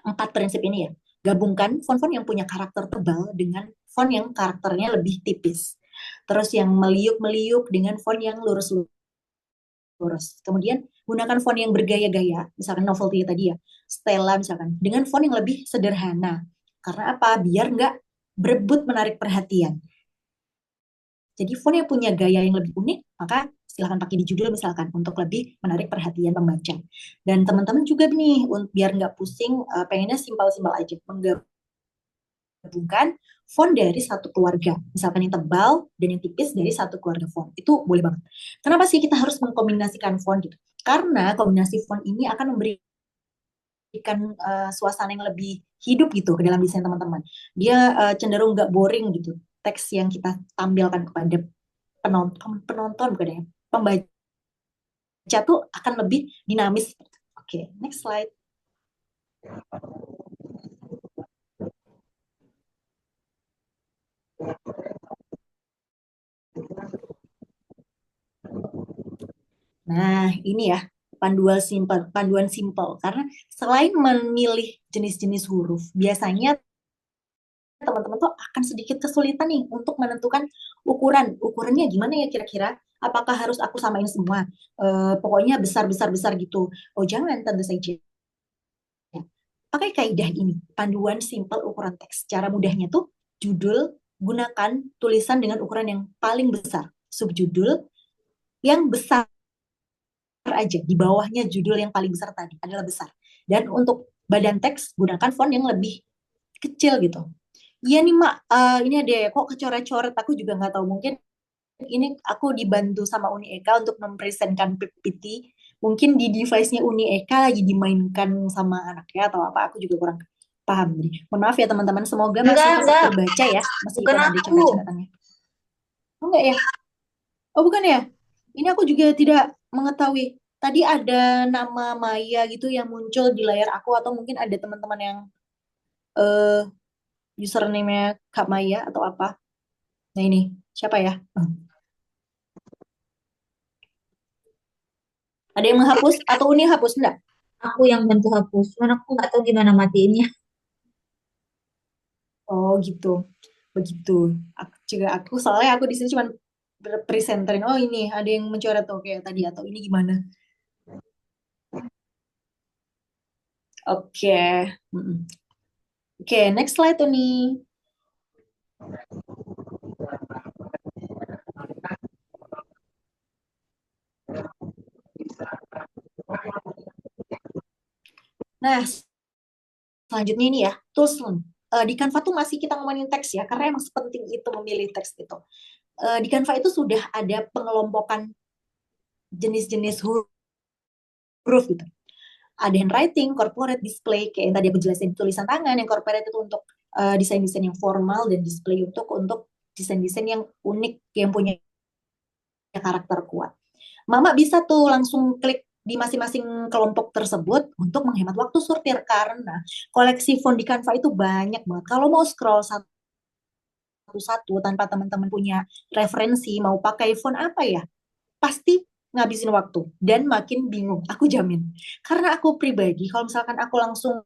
B: 4 prinsip ini ya. Gabungkan font-font yang punya karakter tebal dengan font yang karakternya lebih tipis. Terus yang meliuk-meliuk dengan font yang lurus-lurus. Kemudian gunakan font yang bergaya-gaya, misalkan Novelty tadi ya, Stella misalkan, dengan font yang lebih sederhana. Karena apa? Biar nggak berebut menarik perhatian. Jadi font yang punya gaya yang lebih unik, maka silahkan pakai di judul misalkan untuk lebih menarik perhatian pembaca. Dan teman-teman juga nih, biar nggak pusing, pengennya simpel-simpel aja, menggabungkan font dari satu keluarga. Misalkan yang tebal dan yang tipis dari satu keluarga font. Itu boleh banget. Kenapa sih kita harus mengkombinasikan font gitu? Karena kombinasi font ini akan memberikan suasana yang lebih hidup gitu ke dalam desain teman-teman. Dia cenderung nggak boring gitu. Teks yang kita tampilkan kepada penonton bukan ya, pembaca tuh akan lebih dinamis. Oke, next slide. Nah, ini ya panduan simple karena selain memilih jenis-jenis huruf, biasanya teman-teman tuh akan sedikit kesulitan nih untuk menentukan ukurannya gimana ya kira-kira, apakah harus aku samain semua, pokoknya besar gitu. Oh jangan, tentu saja pakai kaidah ini, panduan simple ukuran teks. Cara mudahnya tuh judul gunakan tulisan dengan ukuran yang paling besar, subjudul yang besar aja, di bawahnya judul yang paling besar tadi adalah besar. Dan untuk badan teks gunakan font yang lebih kecil gitu. Iya nih Mak, ini ada ya, kok kecoret-coret, aku juga nggak tahu. Mungkin ini aku dibantu sama Uni Eka untuk mempresentkan PPT. Mungkin di device-nya Uni Eka lagi dimainkan sama anaknya atau apa, aku juga kurang paham. Jadi, mohon maaf ya teman-teman, semoga masih tetap
A: Enggak,
B: terbaca ya,
A: bukan
B: meskipun ada
A: aku.
B: coret-coretannya. Oh enggak ya? Oh bukan ya? Ini aku juga tidak mengetahui. Tadi ada nama Maya gitu yang muncul di layar aku, atau mungkin ada teman-teman yang eh username-nya Kak Maya atau apa. Nah ini, siapa ya? Ada yang menghapus atau Uni hapus? Enggak?
A: Aku yang bantu hapus. Cuman aku nggak tahu gimana matiinnya.
B: Oh gitu. Begitu. Aku soalnya aku di sini cuma presenterin. Oh ini ada yang mencoret tuh kayak tadi atau ini gimana? Oke. Mm-mm. Oke, next slide tuh nih. Nah, selanjutnya ini ya, tools. Di Canva tuh masih kita ngomongin teks ya, karena emang sepenting itu memilih teks itu. Di Canva itu sudah ada pengelompokan jenis-jenis huruf gitu. Ada handwriting, corporate, display, kayak yang tadi aku jelasin, tulisan tangan. Yang corporate itu untuk desain-desain yang formal, dan display untuk desain-desain yang unik, yang punya karakter kuat. Mama bisa tuh langsung klik di masing-masing kelompok tersebut untuk menghemat waktu sortir, karena koleksi font di Canva itu banyak banget. Kalau mau scroll satu-satu tanpa teman-teman punya referensi mau pakai font apa ya, pasti ngabisin waktu dan makin bingung. Aku jamin. Karena aku pribadi, kalau misalkan aku langsung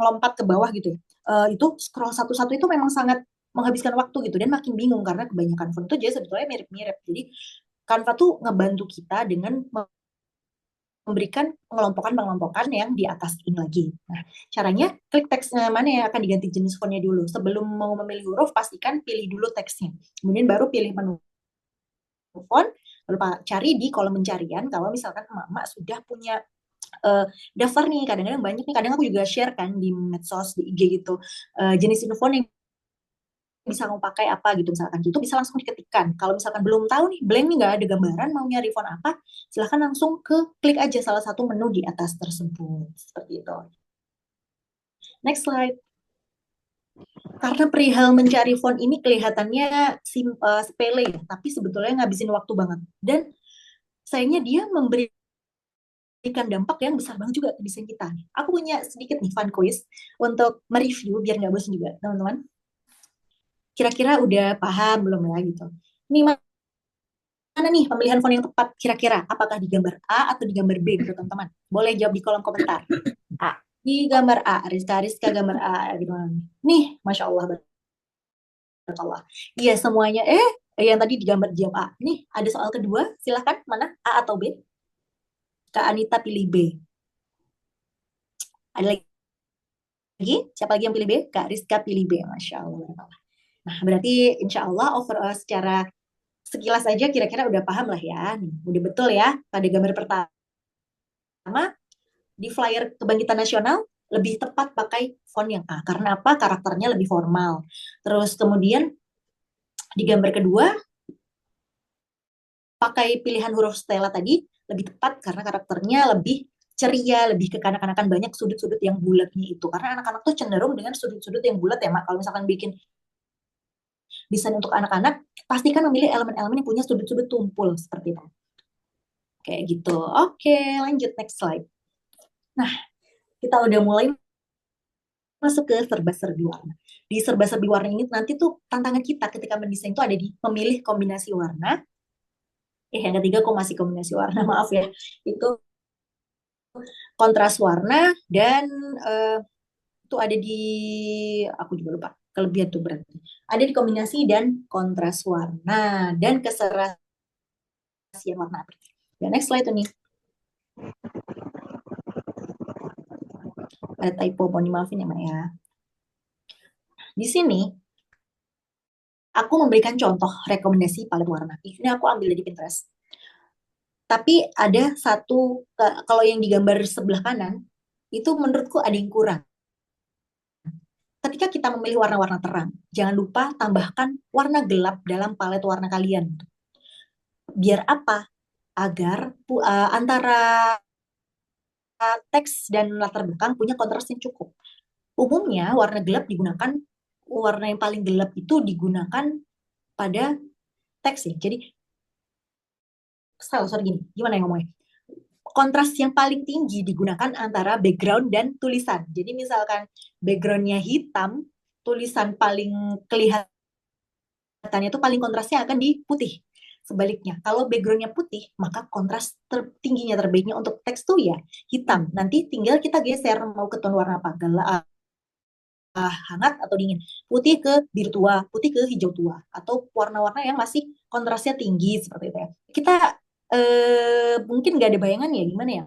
B: lompat ke bawah gitu ya, itu scroll satu-satu itu memang sangat menghabiskan waktu gitu, dan makin bingung karena kebanyakan font itu jadi sebetulnya mirip-mirip. Jadi Canva tuh ngebantu kita dengan memberikan pengelompokan-pengelompokan yang di atas ini lagi. Nah, caranya klik teks mana yang akan diganti jenis fontnya dulu. Sebelum mau memilih huruf, pastikan pilih dulu teksnya. Kemudian baru pilih menu font, lalu cari di kolom pencarian. Kalau misalkan emak-emak sudah punya daftar nih, kadang-kadang banyak nih, kadang aku juga share kan di medsos, di IG gitu, jenis font yang bisa mau pakai apa gitu, misalkan gitu bisa langsung diketikkan. Kalau misalkan belum tahu nih, blank nih, nggak ada gambaran, mau nyari font apa, silahkan langsung ke klik aja salah satu menu di atas tersebut, seperti itu. Next slide. Karena perihal mencari font ini kelihatannya sepele ya, tapi sebetulnya ngabisin waktu banget, dan sayangnya dia memberikan dampak yang besar banget juga ke desain kita. Aku punya sedikit nih fun quiz untuk mereview biar nggak bosan juga teman-teman. Kira-kira udah paham belum ya gitu? Ini mana nih pemilihan font yang tepat kira-kira? Apakah di gambar A atau di gambar B menurut teman-teman? Boleh jawab di kolom komentar. A. Di gambar A, Rizka gambar A gimana? Nih, Masya Allah, Barakallah. Iya semuanya. Yang tadi di gambar jawab A. Nih, ada soal kedua. Silahkan, mana? A atau B? Kak Anita pilih B. Ada lagi? Siapa lagi yang pilih B? Kak Rizka pilih B. Masya Allah. Nah, berarti insya Allah secara sekilas aja kira-kira udah paham lah ya. Nih, udah betul ya. Pada gambar pertama, di flyer Kebangkitan Nasional lebih tepat pakai font yang A. Karena apa? Karakternya lebih formal. Terus kemudian di gambar kedua pakai pilihan huruf Stella tadi lebih tepat karena karakternya lebih ceria, lebih kekanak-kanakan, banyak sudut-sudut yang bulatnya itu. Karena anak-anak tuh cenderung dengan sudut-sudut yang bulat ya, Mak. Kalau misalkan bikin desain untuk anak-anak, pastikan memilih elemen-elemen yang punya sudut-sudut tumpul seperti itu. Kayak gitu. Oke, lanjut next slide. Nah, kita udah mulai masuk ke serba-serbi warna. Di serba-serbi warna ini nanti tuh tantangan kita ketika mendesain itu ada di memilih kombinasi warna. Yang ketiga kok masih kombinasi warna, maaf ya. Itu kontras warna dan eh, itu ada di, aku juga lupa kelebihan tuh berarti. Ada di kombinasi dan kontras warna dan keserasian warna. Ya, next slide tuh nih. Ada typo, mohon dimaafin ya, Mak ya. Di sini aku memberikan contoh rekomendasi palet warna. Ini aku ambil dari Pinterest. Tapi ada satu, kalau yang digambar sebelah kanan, itu menurutku ada yang kurang. ketika kita memilih warna-warna terang, jangan lupa tambahkan warna gelap dalam palet warna kalian. Biar apa? Agar antara teks dan latar belakang punya kontras yang cukup. Umumnya warna gelap digunakan, warna yang paling gelap itu digunakan pada teks ya. Jadi, sorry gini, gimana yang ngomongnya? Kontras yang paling tinggi digunakan antara background dan tulisan. Jadi misalkan backgroundnya hitam, tulisan paling kelihatannya itu paling kontrasnya akan di putih. Sebaliknya, kalau backgroundnya putih, maka kontras tertingginya terbaiknya untuk teks tuh ya hitam. Nanti tinggal kita geser mau ke tone warna apa, gelap, hangat atau dingin. Putih ke biru tua, putih ke hijau tua, atau warna-warna yang masih kontrasnya tinggi seperti itu ya. Kita mungkin nggak ada bayangan ya gimana ya,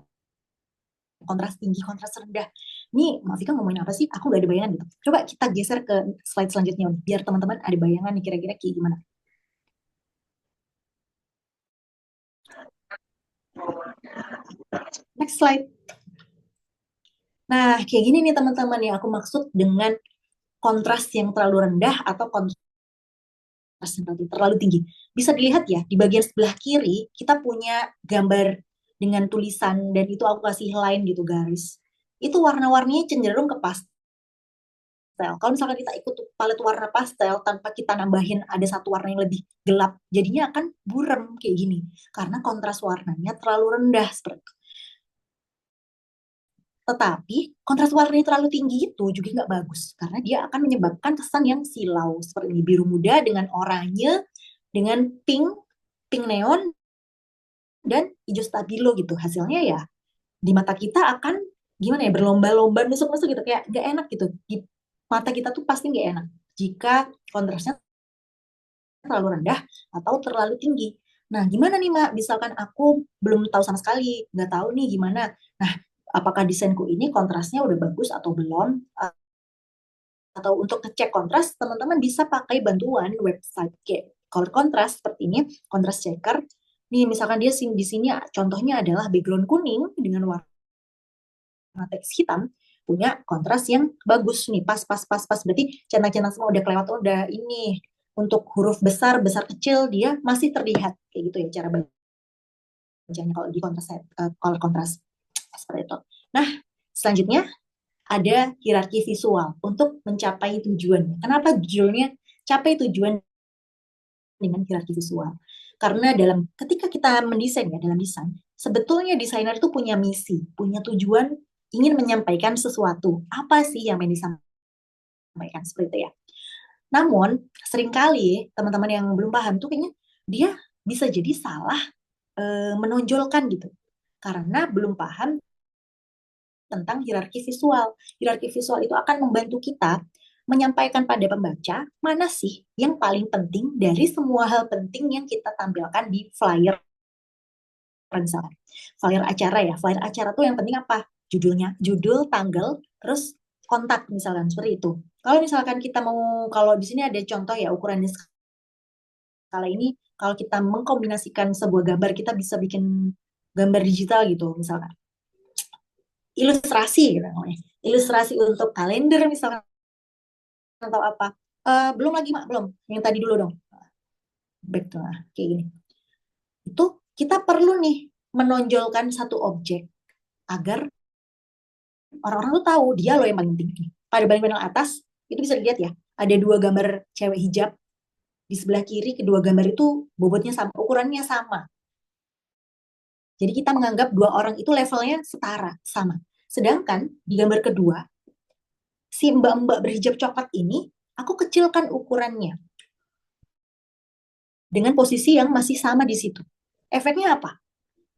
B: kontras tinggi, kontras rendah. Ini Mbak Vika ngomongin apa sih? Aku nggak ada bayangan gitu. Coba kita geser ke slide selanjutnya, biar teman-teman ada bayangan nih kira-kira kayak gimana. Next slide. Nah, kayak gini nih teman-teman yang aku maksud dengan kontras yang terlalu rendah atau kontras yang terlalu tinggi. Bisa dilihat ya, di bagian sebelah kiri kita punya gambar dengan tulisan dan itu aku kasih line gitu garis. Itu warna-warninya cenderung ke pastel. Kalau misalkan kita ikut palet warna pastel tanpa kita nambahin ada satu warna yang lebih gelap, jadinya akan buram kayak gini. Karena kontras warnanya terlalu rendah seperti itu. Tetapi kontras warnanya terlalu tinggi itu juga nggak bagus karena dia akan menyebabkan kesan yang silau seperti ini, biru muda dengan oranye, dengan pink, pink neon, dan hijau stabilo gitu. Hasilnya ya di mata kita akan gimana ya, berlomba-lomba nusuk-nusuk gitu, kayak nggak enak gitu. Di mata kita tuh pasti nggak enak jika kontrasnya terlalu rendah atau terlalu tinggi. Nah, gimana nih, Mak? Misalkan aku belum tahu sama sekali, nggak tahu nih gimana. Nah, apakah desainku ini kontrasnya udah bagus atau belum? Atau untuk ngecek kontras, teman-teman bisa pakai bantuan website kayak Color Contrast seperti ini, Contrast Checker. Nih, misalkan dia di sini contohnya adalah background kuning dengan warna teks hitam, punya kontras yang bagus nih, pas. Berarti centang-centang semua udah kelewat, udah ini untuk huruf besar, besar kecil dia masih terlihat kayak gitu ya cara bacanya kalau di kontras color kontras seperti itu. Nah, selanjutnya ada hierarki visual untuk mencapai tujuan. Kenapa judulnya capai tujuan dengan hierarki visual? Karena ketika kita mendesain ya, dalam desain, sebetulnya desainer itu punya misi, punya tujuan, ingin menyampaikan sesuatu. Apa sih yang ingin disampaikan seperti itu ya? Namun, seringkali teman-teman yang belum paham tuh kayaknya dia bisa jadi salah menonjolkan gitu. Karena belum paham tentang hierarki visual. Hierarki visual itu akan membantu kita menyampaikan pada pembaca mana sih yang paling penting dari semua hal penting yang kita tampilkan di flyer misalkan. Flyer acara ya, flyer acara tuh yang penting apa? Judulnya, judul, tanggal, terus kontak misalkan seperti itu. Kalau misalkan kita mau, kalau di sini ada contoh ya ukuran skala ini, kalau kita mengkombinasikan sebuah gambar, kita bisa bikin gambar digital gitu misalkan. Ilustrasi gitu namanya. Ilustrasi untuk kalender misalkan atau apa. Belum lagi Mak, belum. Yang tadi dulu dong. Back to kayak gini. Itu kita perlu nih menonjolkan satu objek agar orang-orang tuh tahu dia loh yang paling penting. Pada bagian panel atas itu bisa dilihat ya, ada dua gambar cewek hijab. Di sebelah kiri kedua gambar itu bobotnya sama, ukurannya sama. Jadi kita menganggap dua orang itu levelnya setara, sama. Sedangkan di gambar kedua, si mbak-mbak berhijab coklat ini, aku kecilkan ukurannya dengan posisi yang masih sama di situ. Efeknya apa?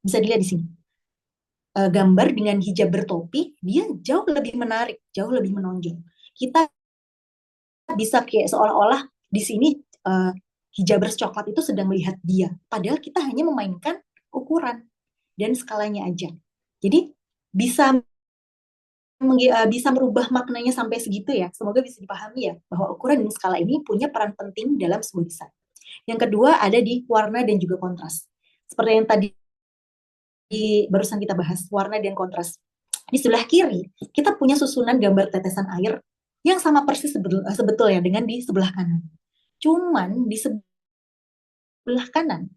B: Bisa dilihat di sini. Gambar dengan hijab bertopi, dia jauh lebih menarik, jauh lebih menonjol. Kita bisa kayak seolah-olah di sini hijabers coklat itu sedang melihat dia. Padahal kita hanya memainkan ukuran dan skalanya aja. Jadi bisa bisa merubah maknanya sampai segitu ya. Semoga bisa dipahami ya bahwa ukuran dan skala ini punya peran penting dalam sebuah desain. Yang kedua ada di warna dan juga kontras. Seperti yang tadi barusan kita bahas, warna dan kontras. Di sebelah kiri kita punya susunan gambar tetesan air yang sama persis sebetulnya dengan di sebelah kanan. Cuman di sebelah kanan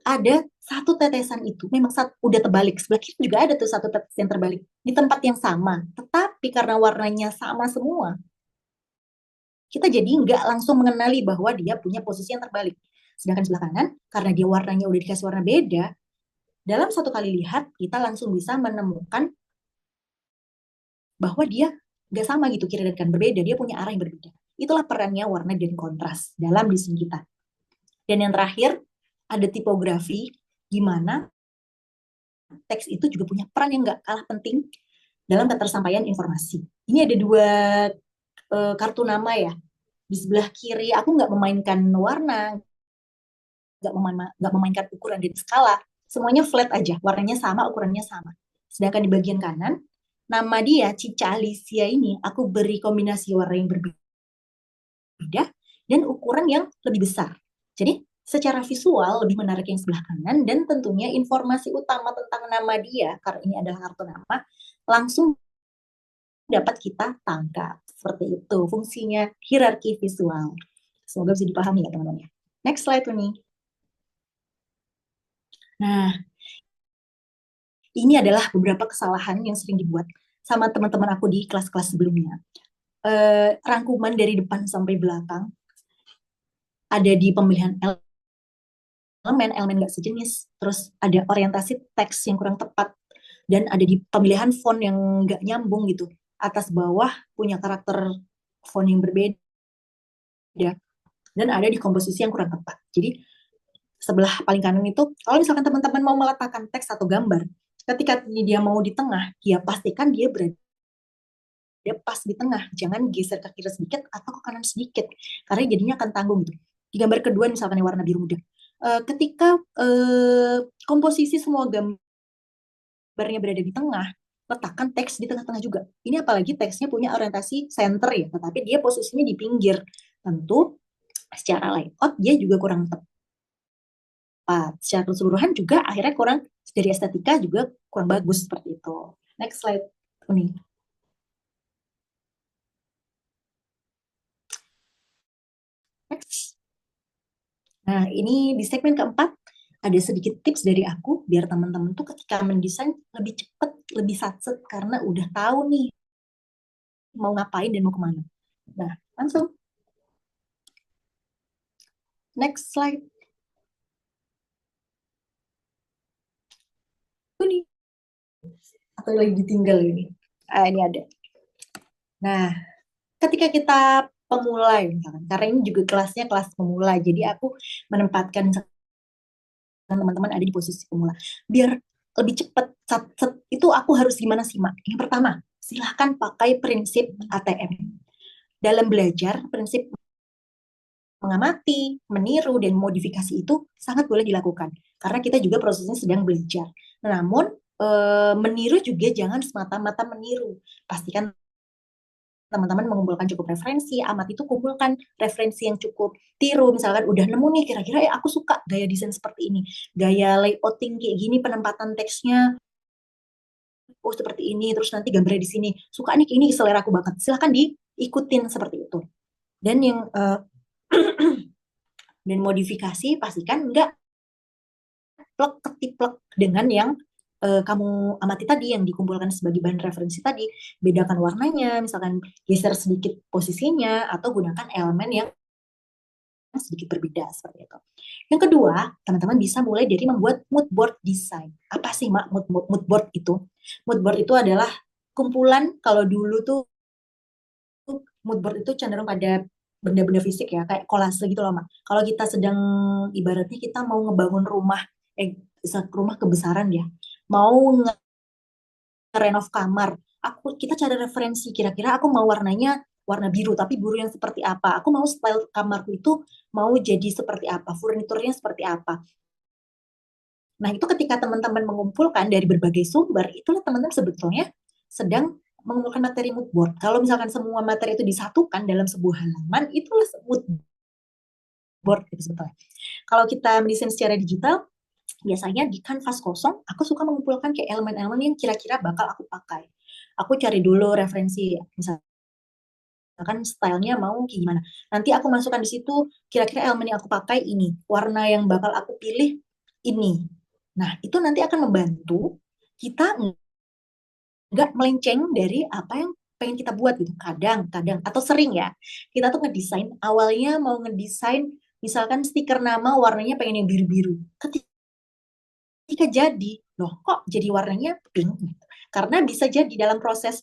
B: ada satu tetesan itu memang udah terbalik. Sebelah kiri juga ada tuh satu tetesan yang terbalik di tempat yang sama. Tetapi karena warnanya sama semua, kita jadi nggak langsung mengenali bahwa dia punya posisi yang terbalik. Sedangkan sebelah kanan, karena dia warnanya udah dikasih warna beda, dalam satu kali lihat, kita langsung bisa menemukan bahwa dia nggak sama gitu, kiri dan kanan berbeda, dia punya arah yang berbeda. Itulah perannya warna dan kontras dalam desain kita. Dan yang terakhir, ada tipografi, gimana teks itu juga punya peran yang nggak kalah penting dalam ketersampaian informasi. Ini ada dua kartu nama ya. Di sebelah kiri aku nggak memainkan warna, nggak memainkan ukuran dan skala. Semuanya flat aja, warnanya sama, ukurannya sama. Sedangkan di bagian kanan, nama dia Cica Alicia ini aku beri kombinasi warna yang berbeda dan ukuran yang lebih besar. Jadi secara visual lebih menarik yang sebelah kanan dan tentunya informasi utama tentang nama dia, karena ini adalah kartu nama, langsung dapat kita tangkap. Seperti itu fungsinya hierarki visual. Semoga bisa dipahami ya teman-teman. Next slide nih. Nah, ini adalah beberapa kesalahan yang sering dibuat sama teman-teman aku di kelas-kelas sebelumnya. Rangkuman dari depan sampai belakang ada di pemilihan elemen nggak sejenis, terus ada orientasi teks yang kurang tepat, dan ada di pemilihan font yang nggak nyambung gitu, atas bawah punya karakter font yang berbeda, dan ada di komposisi yang kurang tepat. Jadi sebelah paling kanan itu, kalau misalkan teman-teman mau meletakkan teks atau gambar, ketika dia mau di tengah, dia pastikan dia berada pas di tengah, jangan geser ke kiri sedikit atau ke kanan sedikit, karena jadinya akan tanggung gitu. Di gambar kedua misalkan yang warna biru muda, ketika komposisi semua gambarnya berada di tengah, letakkan teks di tengah-tengah juga. Ini apalagi teksnya punya orientasi center ya, tetapi dia posisinya di pinggir. Tentu secara layout dia juga kurang tepat. Secara keseluruhan juga akhirnya kurang, dari estetika juga kurang bagus seperti itu. Next slide. Ini. Next. Nah, ini di segmen keempat ada sedikit tips dari aku biar teman-teman tuh ketika mendesain lebih cepet, lebih satset karena udah tahu nih mau ngapain dan mau kemana. Nah, langsung next slide. Ini atau lagi ditinggal ini. Ini ada. Nah, ketika kita pemula misalkan, karena ini juga kelasnya kelas pemula, jadi aku menempatkan teman-teman ada di posisi pemula. Biar lebih cepat, itu aku harus gimana sih, Mak? Yang pertama, silahkan pakai prinsip ATM. Dalam belajar, prinsip mengamati, meniru, dan modifikasi itu sangat boleh dilakukan. Karena kita juga prosesnya sedang belajar. Namun, meniru juga jangan semata-mata meniru. Pastikan teman-teman mengumpulkan cukup referensi, amat itu kumpulkan referensi yang cukup, tiru, misalkan udah nemu nih, kira-kira aku suka gaya desain seperti ini, gaya layouting kayak gini, penempatan teksnya, oh seperti ini, terus nanti gambarnya di sini, suka nih, ini selera aku banget, silahkan diikutin seperti itu. Dan yang dan modifikasi pastikan nggak plek ketiplek dengan yang kamu amati tadi, yang dikumpulkan sebagai bahan referensi tadi. Bedakan warnanya, misalkan geser sedikit posisinya, atau gunakan elemen yang sedikit berbeda seperti itu. Yang kedua, teman-teman bisa mulai dari membuat mood board design. Apa sih, Mak, mood board itu? Mood board itu adalah kumpulan, kalau dulu tuh mood board itu cenderung pada benda-benda fisik ya, kayak kolase gitu loh, Mak. Kalau kita sedang, ibaratnya kita mau ngebangun rumah, rumah kebesaran ya, mau ngerenov kamar, kita cari referensi, kira-kira aku mau warnanya warna biru, tapi biru yang seperti apa? Aku mau style kamarku itu mau jadi seperti apa? Furniturnya seperti apa? Nah, itu ketika teman-teman mengumpulkan dari berbagai sumber, itulah teman-teman sebetulnya sedang mengumpulkan materi mood board. Kalau misalkan semua materi itu disatukan dalam sebuah halaman, itulah mood board gitu sebetulnya. Kalau kita mendesain secara digital, biasanya di kanvas kosong, aku suka mengumpulkan kayak elemen-elemen yang kira-kira bakal aku pakai. Aku cari dulu referensi, misalnya misalkan stylenya mau kayak gimana. Nanti aku masukkan di situ kira-kira elemen yang aku pakai ini, warna yang bakal aku pilih ini. Nah, itu nanti akan membantu kita nggak melenceng dari apa yang pengen kita buat gitu. Kadang atau sering ya, kita tuh ngedesain, awalnya mau ngedesain misalkan stiker nama warnanya pengen yang biru-biru. Ketika jadi, loh kok jadi warnanya pink gitu. Karena bisa jadi dalam proses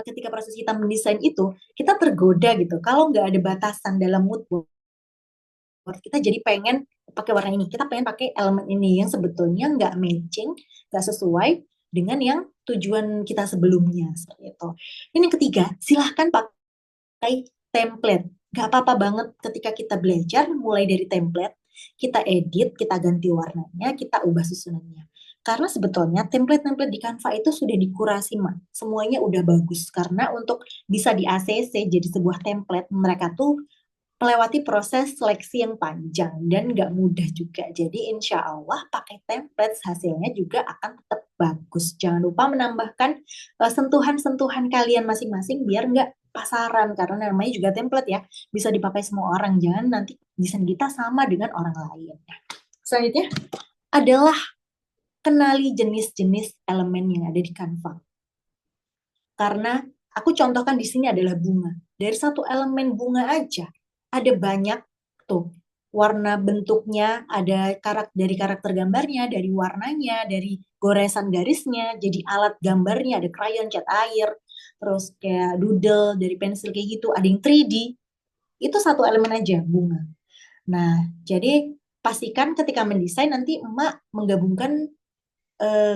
B: ketika proses kita mendesain itu, kita tergoda gitu. Kalau nggak ada batasan dalam mood board, kita jadi pengen pakai warna ini, kita pengen pakai elemen ini yang sebetulnya nggak matching, nggak sesuai dengan yang tujuan kita sebelumnya seperti itu. Ini yang ketiga, silahkan pakai template. Nggak apa-apa banget ketika kita belajar mulai dari template, kita edit, kita ganti warnanya, kita ubah susunannya. Karena sebetulnya template-template di Canva itu sudah dikurasi, Mak. Semuanya udah bagus. Karena untuk bisa di ACC jadi sebuah template, mereka tuh melewati proses seleksi yang panjang dan nggak mudah juga. Jadi insya Allah pakai template hasilnya juga akan tetap bagus. Jangan lupa menambahkan sentuhan-sentuhan kalian masing-masing biar nggak pasaran karena namanya juga template ya. Bisa dipakai semua orang. Jangan nanti desain kita sama dengan orang lain. Selanjutnya adalah kenali jenis-jenis elemen yang ada di Canva. Karena aku contohkan di sini adalah bunga. Dari satu elemen bunga aja ada banyak tuh warna bentuknya, ada dari karakter gambarnya, dari warnanya, dari goresan garisnya, jadi alat gambarnya, ada crayon, cat air, terus kayak doodle dari pensil kayak gitu, ada yang 3D. Itu satu elemen aja bunga. Nah, jadi pastikan ketika mendesain nanti emak menggabungkan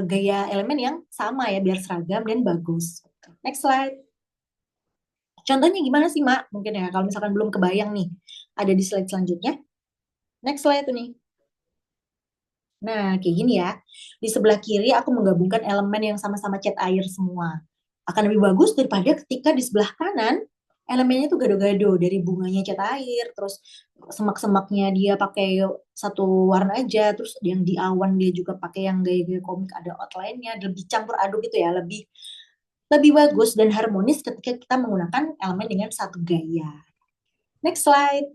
B: gaya elemen yang sama ya biar seragam dan bagus. Next slide. Contohnya gimana sih, Mak? Mungkin ya, kalau misalkan belum kebayang nih, ada di slide selanjutnya. Next slide tuh nih. Nah, kayak gini ya. Di sebelah kiri aku menggabungkan elemen yang sama-sama cat air semua. Akan lebih bagus daripada ketika di sebelah kanan elemennya tuh gado-gado dari bunganya cat air, terus semak-semaknya dia pakai satu warna aja, terus yang di awan dia juga pakai yang gaya-gaya komik ada outline-nya, lebih campur aduk gitu ya, lebih lebih bagus dan harmonis ketika kita menggunakan elemen dengan satu gaya. Next slide.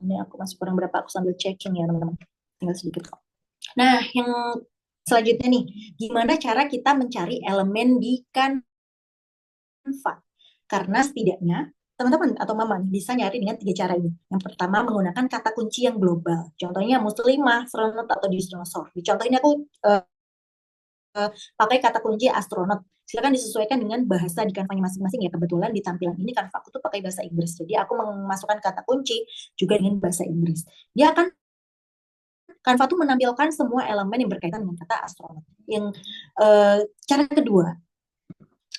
B: Ini aku masih kurang berapa, aku sambil checking ya teman-teman. Tinggal sedikit kok. Nah, yang selanjutnya nih, gimana cara kita mencari elemen di Canva? Karena setidaknya teman-teman atau mama bisa nyari dengan tiga cara ini. Yang pertama menggunakan kata kunci yang global. Contohnya muslimah, astronot, atau dinosaur. Di contoh ini aku pakai kata kunci astronot. Silakan disesuaikan dengan bahasa di kanvanya masing-masing ya. Kebetulan di tampilan ini kanva aku tuh pakai bahasa Inggris. Jadi aku memasukkan kata kunci juga dengan bahasa Inggris. Dia akan Canva tuh menampilkan semua elemen yang berkaitan dengan kata astronot. Yang cara kedua,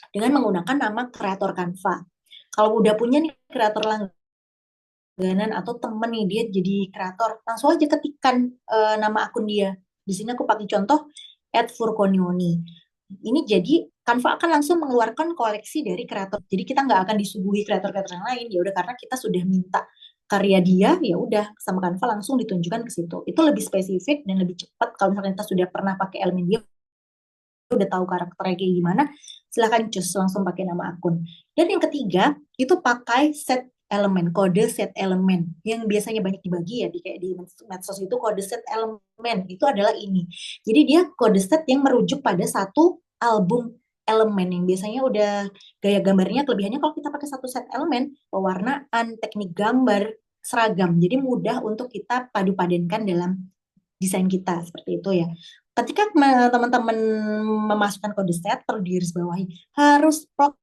B: dengan menggunakan nama kreator Canva. Kalau udah punya nih kreator langganan atau temen nih dia jadi kreator, langsung aja ketikkan nama akun dia. Di sini aku pakai contoh @furkonioni. Ini jadi Canva akan langsung mengeluarkan koleksi dari kreator. Jadi kita nggak akan disuguhi kreator-kreator yang lain. Ya udah karena kita sudah minta karya dia, ya udah sama Canva langsung ditunjukkan ke situ. Itu lebih spesifik dan lebih cepat. Kalau misalnya kita sudah pernah pakai elemen dia, udah tahu karakternya kayak gimana, silahkan cus langsung pakai nama akun. Dan yang ketiga, itu pakai set elemen, kode set elemen yang biasanya banyak dibagi ya di kayak di medsos itu kode set elemen itu adalah ini. Jadi dia kode set yang merujuk pada satu album elemen yang biasanya udah gaya gambarnya kelebihannya kalau kita pakai satu set elemen, pewarnaan, teknik gambar seragam. Jadi mudah untuk kita padu-padankan dalam desain kita seperti itu ya. Ketika teman-teman memasukkan kode set perlu digarisbawahi harus plok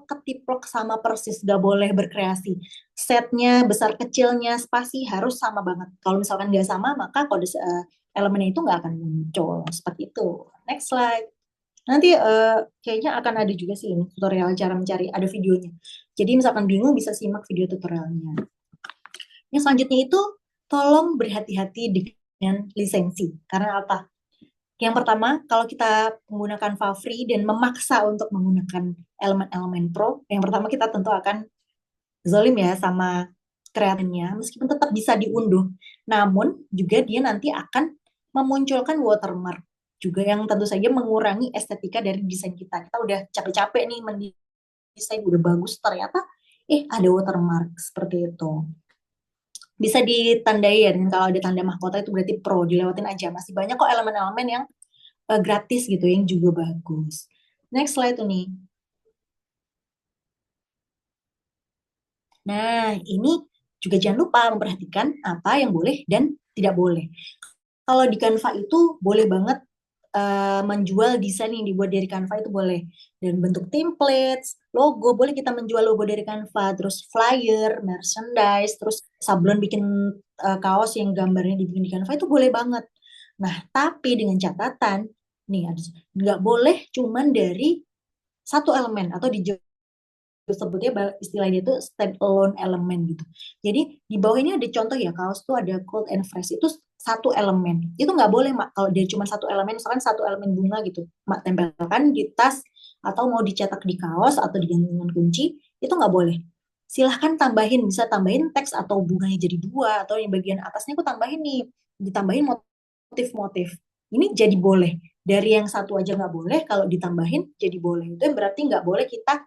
B: ketiplok sama persis, gak boleh berkreasi. Setnya besar kecilnya spasi harus sama banget. Kalau misalkan nggak sama maka kode elemennya itu nggak akan muncul seperti itu. Next slide. Nanti kayaknya akan ada juga sih ini tutorial cara mencari, ada videonya. Jadi misalkan bingung bisa simak video tutorialnya. Yang selanjutnya itu tolong berhati-hati dengan lisensi. Karena apa? Yang pertama, kalau kita menggunakan Favri dan memaksa untuk menggunakan elemen-elemen pro, yang pertama kita tentu akan zolim ya sama kreatornya, meskipun tetap bisa diunduh. Namun juga dia nanti akan memunculkan watermark juga yang tentu saja mengurangi estetika dari desain kita. Kita udah capek-capek nih mendesain udah bagus, ternyata ada watermark seperti itu. Bisa ditandain kalau ada tanda mahkota itu berarti pro, dilewatin aja. Masih banyak kok elemen-elemen yang gratis gitu yang juga bagus. Next slide tuh nih. Nah, ini juga jangan lupa memperhatikan apa yang boleh dan tidak boleh. Kalau di Canva itu boleh banget menjual desain yang dibuat dari Canva itu boleh. Dan bentuk templates, logo, boleh kita menjual logo dari Canva, terus flyer, merchandise, terus sablon bikin kaos yang gambarnya dibikin di Canva itu boleh banget. Nah, tapi dengan catatan, nih nggak boleh cuman dari satu elemen atau di sebutnya istilahnya itu stand alone elemen gitu. Jadi di bawah ini ada contoh ya, kaos tuh ada cold and fresh itu satu elemen. Itu nggak boleh mak kalau dia cuma satu elemen, misalkan satu elemen bunga gitu, mak tempelkan di tas atau mau dicetak di kaos atau di gantungan kunci, itu nggak boleh. Silahkan tambahin, bisa tambahin teks atau bunganya jadi dua atau yang bagian atasnya aku tambahin nih, ditambahin motif-motif. Ini jadi boleh. Dari yang satu aja nggak boleh, kalau ditambahin jadi boleh. Itu yang berarti nggak boleh kita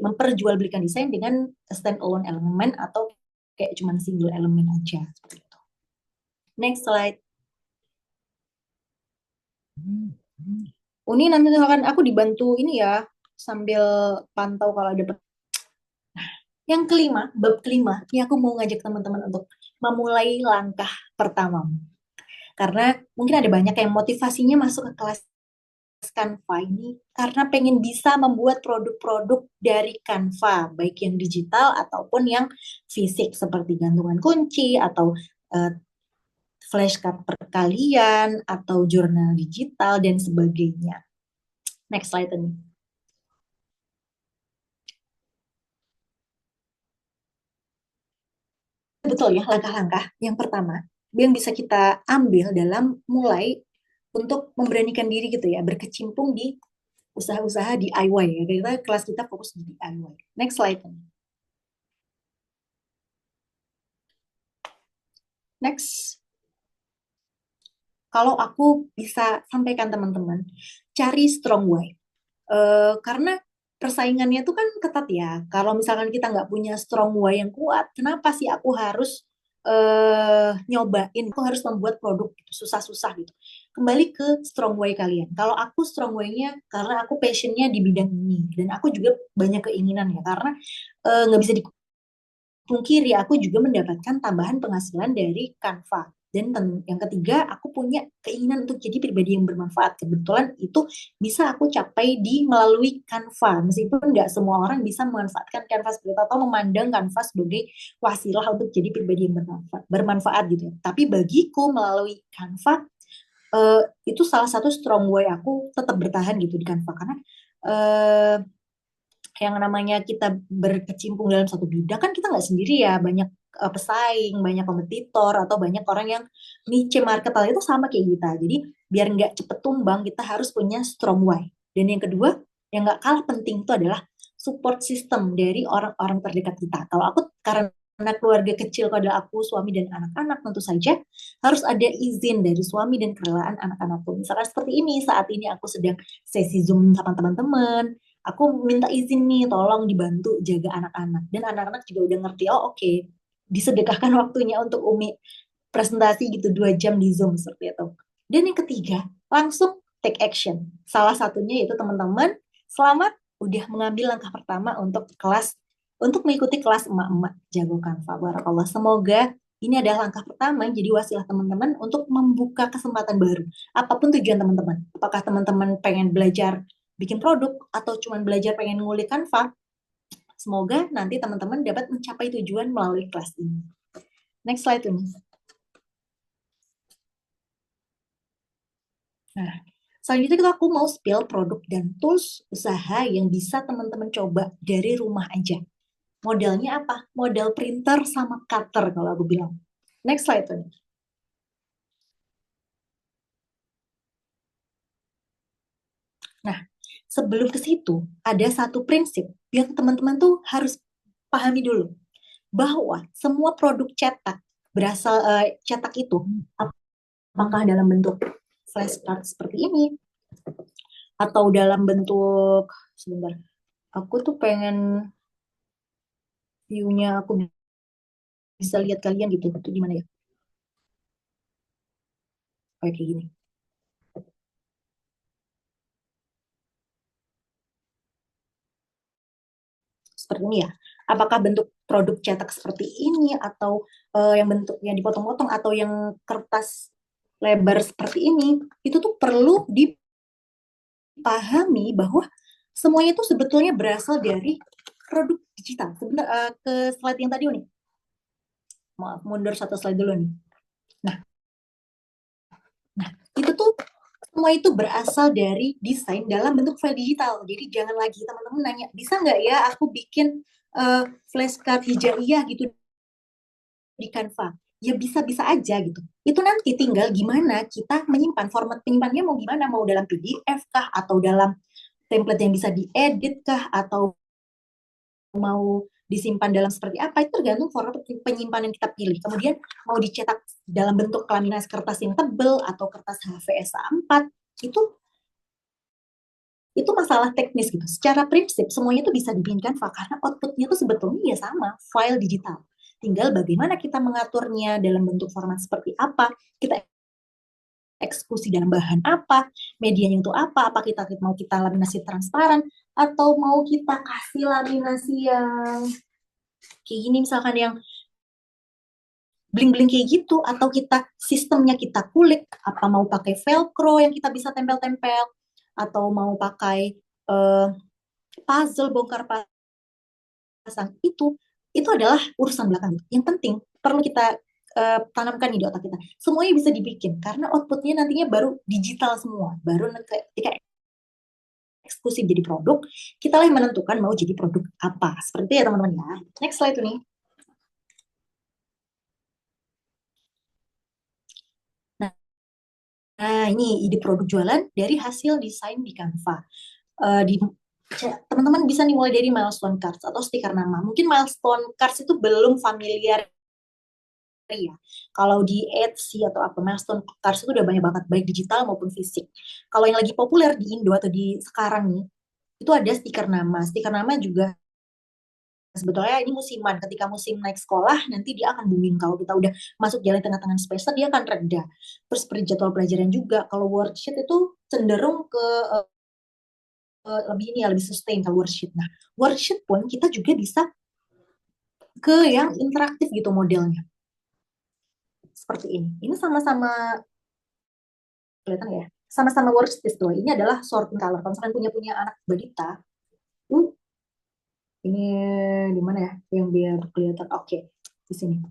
B: memperjualbelikan desain dengan stand alone elemen atau kayak cuma single elemen aja seperti itu. Next slide. Ini nanti akan aku dibantu ini ya sambil pantau kalau ada. Yang kelima, bab kelima, ini aku mau ngajak teman-teman untuk memulai langkah pertama. Karena mungkin ada banyak yang motivasinya masuk ke kelas Canva ini karena pengen bisa membuat produk-produk dari Canva, baik yang digital ataupun yang fisik seperti gantungan kunci atau uh, flashcard perkalian atau jurnal digital dan sebagainya. Next slide ini. Betul ya, langkah-langkah yang pertama yang bisa kita ambil dalam mulai untuk memberanikan diri gitu ya, berkecimpung di usaha-usaha DIY ya. Kita kelas kita fokus di DIY. Next slide. Next. Kalau aku bisa sampaikan teman-teman, cari strong why. Karena persaingannya itu kan ketat ya. Kalau misalkan kita nggak punya strong why yang kuat, kenapa sih aku harus nyobain, aku harus membuat produk gitu, susah-susah gitu. Kembali ke strong why kalian. Kalau aku strong why-nya karena aku passionnya di bidang ini dan aku juga banyak keinginan ya karena nggak bisa dipungkiri aku juga mendapatkan tambahan penghasilan dari Canva. Dan yang ketiga, aku punya keinginan untuk jadi pribadi yang bermanfaat. Kebetulan itu bisa aku capai melalui Canva. Meskipun nggak semua orang bisa memanfaatkan Canva seperti itu atau memandang Canva sebagai wasilah untuk jadi pribadi yang bermanfaat gitu ya. Tapi bagiku melalui Canva itu salah satu strong way aku tetap bertahan gitu di Canva karena uh, yang namanya kita berkecimpung dalam satu bidang kan kita nggak sendiri ya, banyak pesaing, banyak kompetitor atau banyak orang yang niche market itu sama kayak kita. Jadi biar nggak cepet tumbang kita harus punya strong why. Dan yang kedua yang nggak kalah penting itu adalah support system dari orang-orang terdekat kita. Kalau aku karena keluarga kecil, kalau aku suami dan anak-anak tentu saja harus ada izin dari suami dan kerelaan anak-anakku. Misalkan seperti ini, saat ini aku sedang sesi Zoom sama teman-teman, aku minta izin nih tolong dibantu jaga anak-anak dan anak-anak juga udah ngerti oh oke, disedekahkan waktunya untuk Umi presentasi gitu 2 jam di Zoom seperti itu. Dan yang ketiga langsung take action, salah satunya yaitu teman-teman selamat udah mengambil langkah pertama untuk mengikuti kelas emak-emak jago Canva. Barakallah, semoga ini adalah langkah pertama jadi wasilah teman-teman untuk membuka kesempatan baru. Apapun tujuan teman-teman, apakah teman-teman pengen belajar bikin produk atau cuma belajar pengen ngulik Canva, semoga nanti teman-teman dapat mencapai tujuan melalui kelas ini. Next slide ini. Nah, selanjutnya aku mau spill produk dan tools usaha yang bisa teman-teman coba dari rumah aja. Modelnya apa? Model printer sama cutter kalau aku bilang. Next slide ini. Nah, sebelum ke situ, ada satu prinsip yang teman-teman tuh harus pahami dulu. Bahwa semua produk cetak berasal cetak itu Apakah dalam bentuk flashcard seperti ini atau dalam bentuk, sebentar, aku tuh pengen view-nya aku bisa lihat kalian gitu, itu gimana ya? Kayak gini. Seperti ini ya. Apakah bentuk produk cetak seperti ini atau yang bentuk yang dipotong-potong atau yang kertas lebar seperti ini, itu tuh perlu dipahami bahwa semuanya itu sebetulnya berasal dari produk digital. Sebentar, ke slide yang tadi nih. Maaf, mundur satu slide dulu nih. Nah, itu tuh semua itu berasal dari desain dalam bentuk file digital. Jadi jangan lagi teman-teman nanya, bisa nggak ya aku bikin flashcard hijaiyah gitu di Canva? Ya bisa-bisa aja gitu. Itu nanti tinggal gimana kita menyimpan, format penyimpannya mau gimana, mau dalam PDF kah, atau dalam template yang bisa diedit kah, atau mau disimpan dalam seperti apa, itu tergantung format penyimpanan yang kita pilih. Kemudian mau dicetak dalam bentuk laminasi kertas yang tebel atau kertas HVS A4, itu masalah teknis gitu. Secara prinsip semuanya itu bisa dibikin Canva karena outputnya itu sebetulnya ya sama, file digital. Tinggal bagaimana kita mengaturnya dalam bentuk format seperti apa, kita eksekusi dalam bahan apa, medianya itu apa kita mau kita laminasi transparan atau mau kita kasih laminasi yang kayak gini misalkan yang bling-bling kayak gitu, atau kita sistemnya kita kulik, apa mau pakai velcro yang kita bisa tempel-tempel, atau mau pakai puzzle bongkar pasang, itu adalah urusan belakang. Yang penting perlu kita tanamkan di otak kita, semuanya bisa dibikin karena outputnya nantinya baru digital semua, baru ketika eksekusi jadi produk, kita lah yang menentukan mau jadi produk apa. Seperti itu ya teman-teman ya. Next slide ini. Nah, ini ide produk jualan dari hasil desain di Canva. Di teman-teman bisa nih mulai dari milestone cards atau stiker nama. Mungkin milestone cards itu belum familiar ya. Kalau di Etsy atau apa, milestone cards itu udah banyak banget, baik digital maupun fisik. Kalau yang lagi populer di Indo atau di sekarang nih, itu ada stiker nama. Stiker nama juga sebetulnya ini musiman. Ketika musim naik sekolah, nanti dia akan booming. Kalau kita udah masuk jalan tengah-tengah semester, dia akan reda. Terus per jadwal pelajaran juga. Kalau worksheet itu cenderung ke lebih ini ya, lebih sustain kalau worksheet. Nah, worksheet pun kita juga bisa ke yang interaktif gitu modelnya. Seperti ini. Ini sama-sama kelihatan ya. Sama-sama worksheet tuh. Ini adalah sorting color. Kalau misalkan punya anak balita, uh, ini di mana ya? Yang biar kelihatan. Oke, di sini.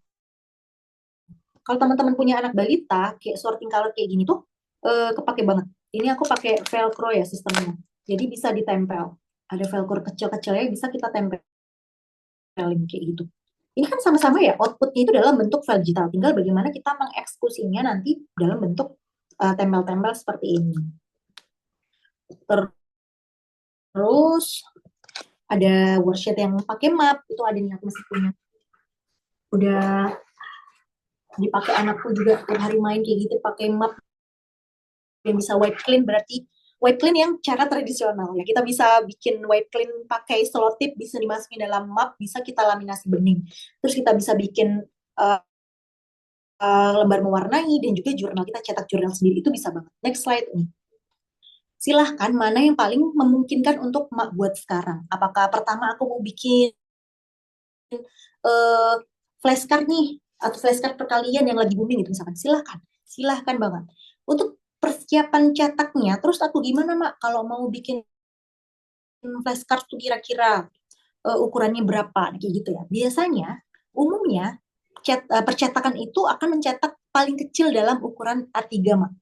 B: Kalau teman-teman punya anak balita, kayak sorting color kayak gini tuh, kepake banget. Ini aku pakai velcro ya sistemnya. Jadi bisa ditempel. Ada velcro kecil-kecilnya bisa kita tempelin kayak gitu. Ini kan sama-sama ya, outputnya itu dalam bentuk file digital. Tinggal bagaimana kita mengeksekusinya nanti dalam bentuk tempel-tempel seperti ini. Terus ada worksheet yang pakai map, itu ada nih aku masih punya. Udah dipakai anakku juga tiap hari main kayak gitu pakai map yang bisa white clean, berarti white clean yang cara tradisional ya. Kita bisa bikin white clean pakai selotip, bisa dimasukin dalam map, bisa kita laminasi bening. Terus kita bisa bikin lembar mewarnai dan juga jurnal, kita cetak jurnal sendiri, itu bisa banget. Next slide nih. Silahkan mana yang paling memungkinkan untuk mak buat sekarang. Apakah pertama aku mau bikin flashcard nih, atau flashcard perkalian yang lagi booming gitu misalkan. Silahkan banget. Untuk persiapan cetaknya, terus aku gimana mak kalau mau bikin flashcard tuh kira-kira ukurannya berapa, kayak gitu ya. Biasanya, umumnya percetakan itu akan mencetak paling kecil dalam ukuran A3, mak.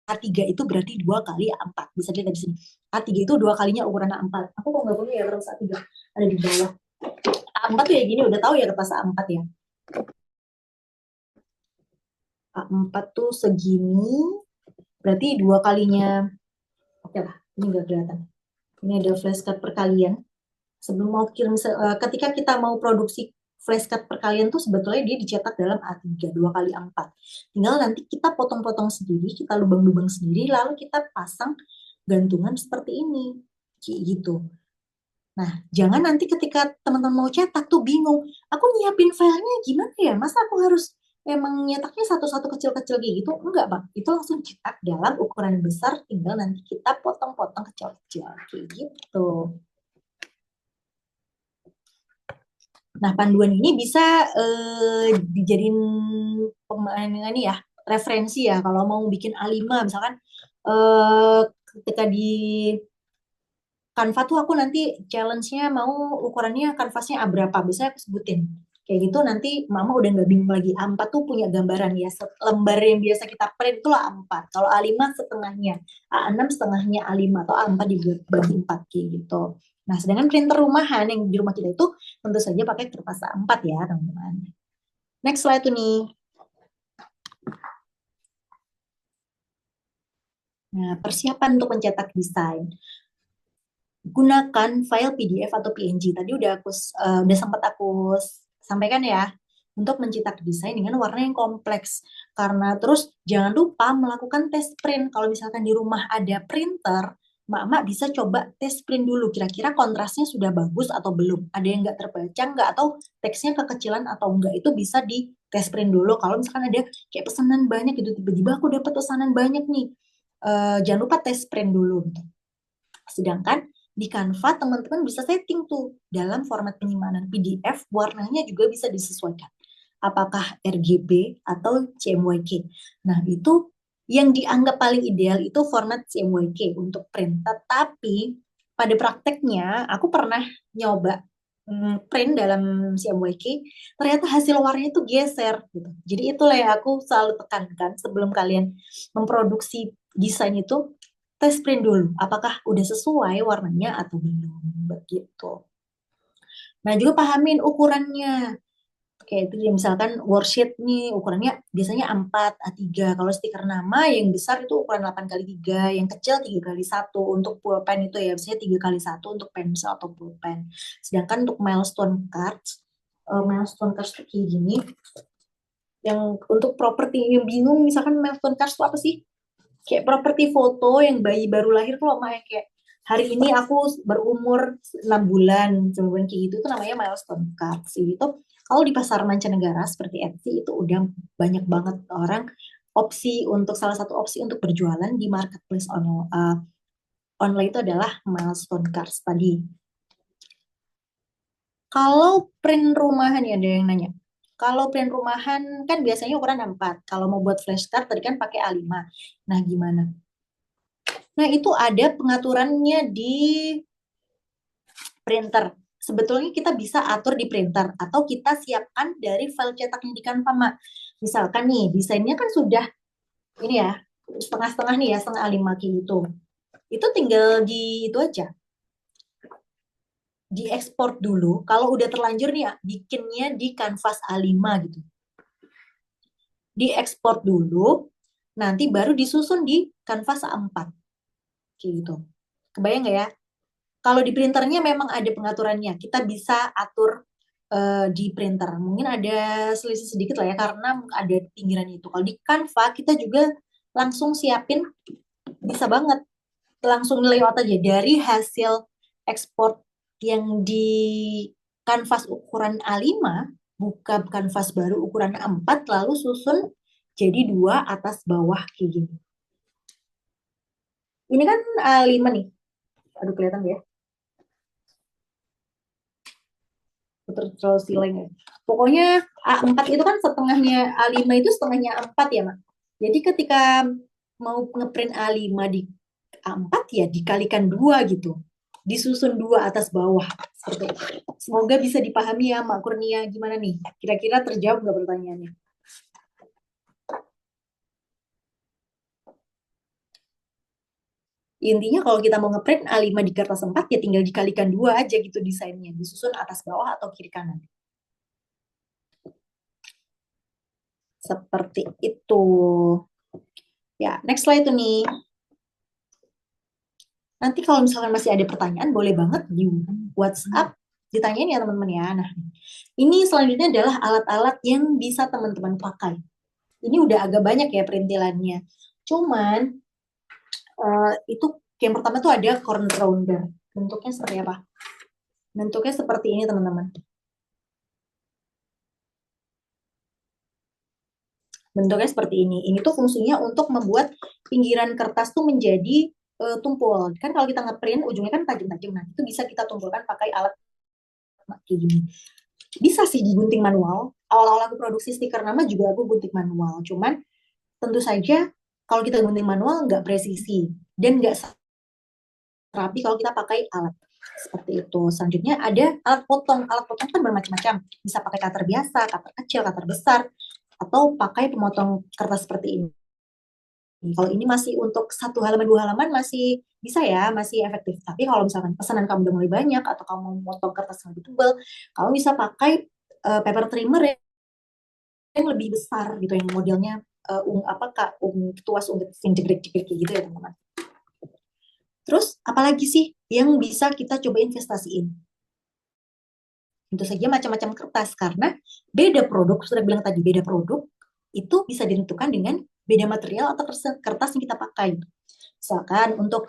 B: A3 itu berarti 2 kali A4. Bisa dilihat di sini. A3 itu 2 kalinya ukuran A4. Aku kok nggak punya ya kertas A3. Ada di bawah. A4 tuh ya gini, udah tahu ya kertas A4 ya. A4 tuh segini, berarti 2 kalinya. Oke lah, ini nggak kelihatan. Ini ada flashcard perkalian. Sebelum mau kirim, ketika kita mau produksi flashcard perkalian tuh sebetulnya dia dicetak dalam A3, 2 kali 4. Tinggal nanti kita potong-potong sendiri, kita lubang-lubang sendiri, lalu kita pasang gantungan seperti ini. Kayak gitu. Nah, jangan nanti ketika teman-teman mau cetak tuh bingung. Aku nyiapin filenya gimana ya? Masa aku harus emang nyetaknya satu-satu kecil-kecil kayak gitu? Enggak, Bang. Itu langsung cetak dalam ukuran besar, tinggal nanti kita potong-potong kecil-kecil. Kayak gitu. Nah, panduan ini bisa dijadiin pemain ini ya, referensi ya. Kalau mau bikin A5, misalkan eh, ketika di Canva tuh aku nanti challenge-nya mau ukurannya kanvasnya A berapa, biasanya aku sebutin. Kayak gitu nanti mama udah nggak bingung lagi. A4 tuh punya gambaran ya, lembar yang biasa kita print itu lah A4. Kalau A5 setengahnya, A6 setengahnya A5, atau A4 dibagi 4 kayak gitu. Nah, sedangkan printer rumahan yang di rumah kita itu tentu saja pakai kertas A4 ya, teman-teman. Next slide tuh nih. Nah, persiapan untuk mencetak desain. Gunakan file PDF atau PNG. Tadi udah sempat aku sampaikan ya, untuk mencetak desain dengan warna yang kompleks. Karena terus jangan lupa melakukan tes print. Kalau misalkan di rumah ada printer, Mak-mak bisa coba tes print dulu. Kira-kira kontrasnya sudah bagus atau belum? Ada yang nggak terbaca nggak? Atau teksnya kekecilan atau enggak? Itu bisa di tes print dulu. Kalau misalkan ada kayak pesanan banyak gitu, tiba-tiba aku dapat pesanan banyak nih. Jangan lupa tes print dulu. Sedangkan di Canva teman-teman bisa setting tuh dalam format penyimpanan PDF, warnanya juga bisa disesuaikan. Apakah RGB atau CMYK. Nah, itu yang dianggap paling ideal itu format CMYK untuk print. Tetapi pada prakteknya aku pernah nyoba print dalam CMYK, ternyata hasil warnanya itu geser gitu. Jadi itulah yang aku selalu tekankan sebelum kalian memproduksi desain itu, tes print dulu, apakah udah sesuai warnanya atau belum, begitu. Nah, juga pahamin ukurannya. Kayak itu ya, misalkan worksheet nih ukurannya biasanya A4, A3. Kalau stiker nama yang besar itu ukuran 8x3, yang kecil 3x1. Untuk pulpen itu ya biasanya 3x1 untuk pensil atau pulpen. Sedangkan untuk milestone cards tuh kayak gini. Yang untuk properti yang bingung, misalkan milestone cards itu apa sih? Kayak properti foto yang bayi baru lahir tuh loh, Maya, kayak hari ini aku berumur 6 bulan, kemudian kayak gitu tuh namanya milestone card sih. Itu kalau di pasar mancanegara seperti Etsy itu udah banyak banget orang salah satu opsi untuk berjualan di marketplace online itu adalah milestone cards tadi. Kalau print rumahan ya ada yang nanya. Kalau print rumahan kan biasanya ukuran A4. Kalau mau buat flashcard tadi kan pakai A5. Nah, gimana? Nah, itu ada pengaturannya di printer. Sebetulnya kita bisa atur di printer atau kita siapkan dari file cetaknya di Canva, Mak. Misalkan nih, desainnya kan sudah ini ya, setengah-setengah nih ya, setengah A5 gitu. Itu tinggal di itu aja, diekspor dulu. Kalau udah terlanjur nih ya, bikinnya di kanvas A5 gitu. Diekspor dulu, nanti baru disusun di kanvas A4. Kayak gitu. Kebayang nggak ya? Kalau di printernya memang ada pengaturannya. Kita bisa atur di printer. Mungkin ada selisih sedikit lah ya karena ada pinggiran itu. Kalau di Canva kita juga langsung siapin, bisa banget langsung layout aja dari hasil ekspor yang di kanvas ukuran A5, buka kanvas baru ukuran A4, lalu susun jadi 2 atas bawah kayak gini. Ini kan A5 nih. Aduh, kelihatan ya. Terlalu silang ya. Pokoknya A4 itu kan setengahnya A5 itu setengahnya A4 ya, Mak. Jadi ketika mau ngeprint A5 di A4 ya dikalikan 2 gitu. Disusun 2 atas bawah. Seperti itu. Semoga bisa dipahami ya, Mak Kurnia. Gimana nih? Kira-kira terjawab nggak pertanyaannya? Intinya kalau kita mau ngeprint A5 di kertas 4 ya tinggal dikalikan 2 aja gitu desainnya. Disusun atas bawah atau kiri kanan. Seperti itu. Ya, next slide tuh nih. Nanti kalau misalkan masih ada pertanyaan, boleh banget di WhatsApp ditanyain ya teman-teman ya. Nah, ini selanjutnya adalah alat-alat yang bisa teman-teman pakai. Ini udah agak banyak ya perintilannya. Cuman itu yang pertama tuh ada corn rounder. Bentuknya seperti apa? Bentuknya seperti ini teman-teman. Bentuknya seperti ini. Ini tuh fungsinya untuk membuat pinggiran kertas tuh menjadi tumpul. Kan kalau kita ngeprint ujungnya kan tajam-tajam. Nah, itu bisa kita tumpulkan pakai alat kayak gini. Bisa sih digunting manual. Awal-awal aku produksi stiker nama juga aku gunting manual. Cuman tentu saja kalau kita gunting manual nggak presisi dan nggak rapi kalau kita pakai alat seperti itu. Selanjutnya ada alat potong. Alat potong kan bermacam-macam. Bisa pakai cutter biasa, cutter kecil, cutter besar, atau pakai pemotong kertas seperti ini. Kalau ini masih untuk 1 halaman 2 halaman masih bisa ya, masih efektif. Tapi kalau misalkan pesanan kamu udah mulai banyak atau kamu mau potong kertas yang lebih tebal, kamu bisa pakai paper trimmer yang lebih besar gitu, yang modelnya apa kak, tuas ungkit yang jegrek-jegrek gitu ya teman-teman. Terus apalagi sih yang bisa kita coba investasiin? Tentu saja macam-macam kertas karena beda produk, sudah bilang tadi beda produk itu bisa ditentukan dengan beda material atau kertas yang kita pakai. Misalkan untuk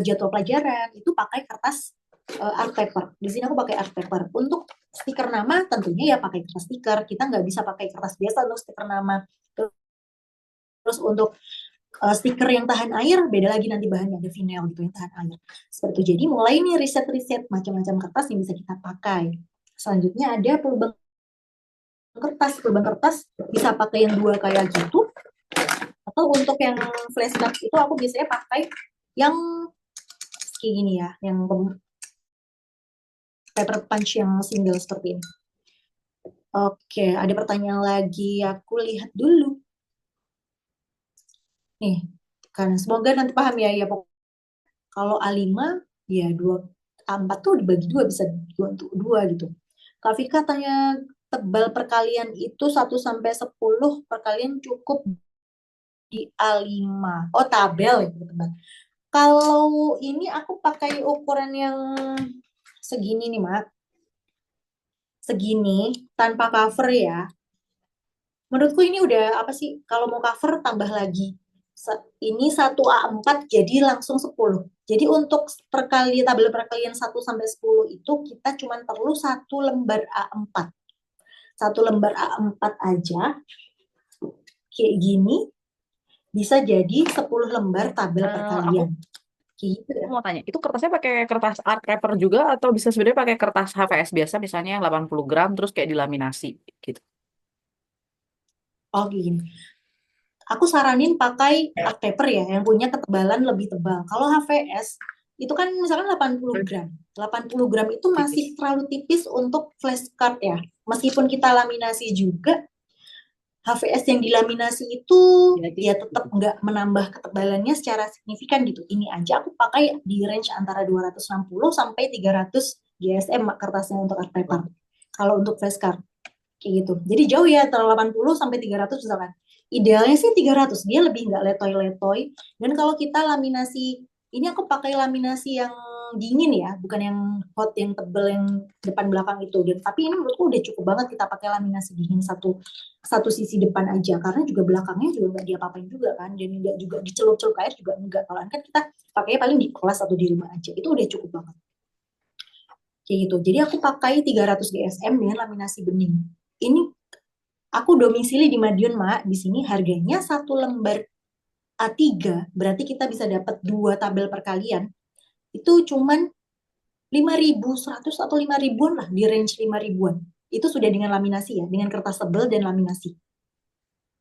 B: jadwal pelajaran itu pakai kertas art paper. Di sini aku pakai art paper. Untuk stiker nama tentunya ya pakai kertas stiker. Kita nggak bisa pakai kertas biasa untuk stiker nama. Terus untuk stiker yang tahan air beda lagi nanti bahannya, ada vinyl gitu yang tahan air. Seperti itu. Jadi mulai nih riset-riset macam-macam kertas yang bisa kita pakai. Selanjutnya ada pelubang kertas. Pelubang kertas bisa pakai yang 2 kayak gitu. Atau untuk yang flashcard itu aku biasanya pakai yang kayak gini ya, yang paper punch yang single seperti ini. Oke, ada pertanyaan lagi. Aku lihat dulu. Nih, kan semoga nanti paham ya. Ya, kalau A5, ya 2, A4 tuh dibagi 2, bisa 2 untuk 2 gitu. Kak Vika tanya, tebal perkalian itu 1 sampai 10 perkalian cukup di A5. Oh, tabel ya, teman-teman. Kalau ini aku pakai ukuran yang segini nih, Mak. Segini, tanpa cover ya. Menurutku ini udah apa sih, kalau mau cover tambah lagi. Ini 1 A4 jadi langsung 10. Jadi untuk tabel perkalian 1 sampai 10 itu kita cuma perlu 1 lembar A4. 1 lembar A4 aja kayak gini bisa jadi 10 lembar tabel
C: Aku
B: perkalian. Gitu ya.
C: mau tanya, itu kertasnya pakai kertas art paper juga atau bisa sebenarnya pakai kertas HVS biasa misalnya yang 80 gram terus kayak dilaminasi gitu?
B: Oh gini. Aku saranin pakai art paper ya, yang punya ketebalan lebih tebal. Kalau HVS, itu kan misalkan 80 gram. 80 gram itu masih
C: Tipis.
B: terlalu tipis untuk flashcard ya. Meskipun kita laminasi juga, HVS yang dilaminasi itu
C: Jadi,
B: ya tetap nggak menambah ketebalannya secara signifikan gitu. Ini aja aku pakai di range antara 260 sampai 300 GSM kertasnya untuk art paper. Kalau untuk flashcard kayak gitu. Jadi jauh ya, antara 80 sampai 300 misalkan. Idealnya sih 300, dia lebih nggak letoy-letoy. Dan kalau kita laminasi, ini aku pakai laminasi yang dingin ya, bukan yang hot, yang tebel, yang depan belakang itu. Dan tapi ini menurutku udah cukup banget kita pakai laminasi dingin satu satu sisi depan aja, karena juga belakangnya juga nggak diapa-apain juga kan, dan nggak juga dicelup-celup air juga enggak. Kalau kan kita pakainya paling di kelas atau di rumah aja, itu udah cukup banget. Kayak gitu. Jadi aku pakai 300 GSM dengan laminasi bening. Ini aku domisili di Madiun, Mak. Di sini harganya 1 lembar A3, berarti kita bisa dapat 2 tabel perkalian. Itu cuman 5.100 atau 5 ribuan lah, di range 5 ribuan. Itu sudah dengan laminasi ya, dengan kertas tebel dan laminasi.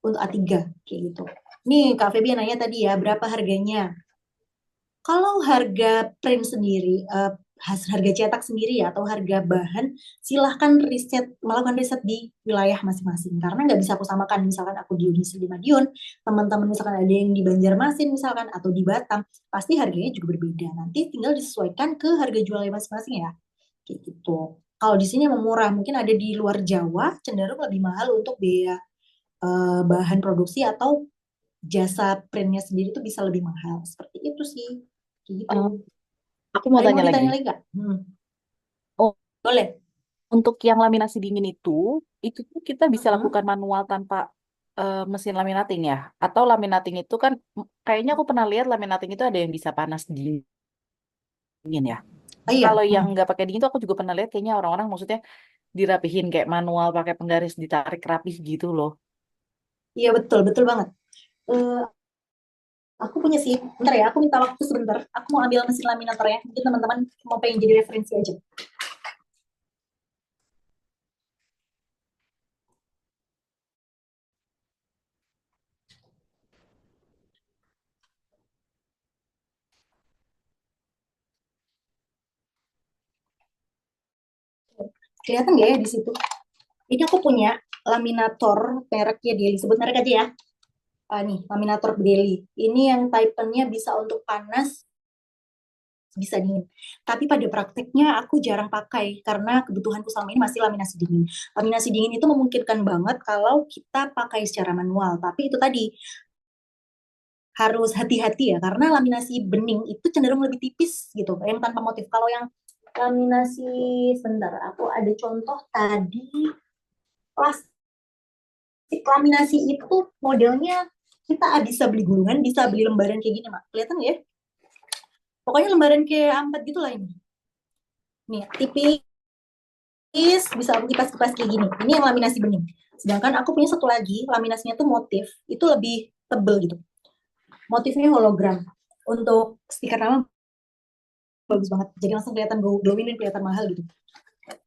B: Untuk A3, kayak gitu. Nih, Kak Feby nanya tadi ya, berapa harganya? Kalau harga print sendiri, harga cetak sendiri ya, atau harga bahan, silahkan melakukan riset di wilayah masing-masing. Karena nggak bisa aku samakan, misalkan aku di Madiun, teman-teman misalkan ada yang di Banjarmasin misalkan, atau di Batam, pasti harganya juga berbeda. Nanti tinggal disesuaikan ke harga jualnya masing-masing ya. Kayak gitu. Kalau di sini memang murah, mungkin ada di luar Jawa, cenderung lebih mahal untuk biaya bahan produksi atau jasa printnya sendiri tuh bisa lebih mahal. Seperti itu sih. Gitu.
C: aku mau
B: Ada yang
C: tanya
B: mau
C: lagi.
B: ditanya lagi nggak? Boleh.
C: Untuk yang laminasi dingin itu tuh kita bisa
B: Mm-mm.
C: lakukan manual tanpa mesin laminating ya. Atau laminating itu kan kayaknya aku pernah lihat laminating itu ada yang bisa panas dingin ya.
B: Oh iya.
C: Kalau yang nggak pakai dingin tuh aku juga pernah lihat kayaknya orang-orang maksudnya dirapihin kayak manual pakai penggaris ditarik rapih gitu loh.
B: Iya betul, betul banget. Eh, aku punya sih, bentar ya, aku minta waktu sebentar. Aku mau ambil mesin laminatornya. Mungkin teman-teman mau pengen jadi referensi aja. Kelihatan nggak ya di situ? Ini aku punya laminator mereknya Deli. Sebut merek aja ya. Nih, laminator Deli. Ini yang type-nya bisa untuk panas, bisa dingin. Tapi pada prakteknya aku jarang pakai karena kebutuhanku selama ini masih laminasi dingin. Laminasi dingin itu memungkinkan banget kalau kita pakai secara manual. Tapi itu tadi harus hati-hati ya karena laminasi bening itu cenderung lebih tipis gitu, yang tanpa motif. Kalau yang laminasi, sebentar, aku ada contoh tadi plastik laminasi itu modelnya kita bisa beli gulungan, bisa beli lembaran kayak gini, Mak. Kelihatan nggak ya? Pokoknya lembaran kayak A4 gitu lah ini. Nih, tipis, bisa kipas-kipas kayak gini. Ini yang laminasi bening. Sedangkan aku punya satu lagi, laminasinya tuh motif, itu lebih tebel gitu. Motifnya hologram. Untuk stiker nama bagus banget. Jadi langsung kelihatan glowing dan kelihatan mahal gitu.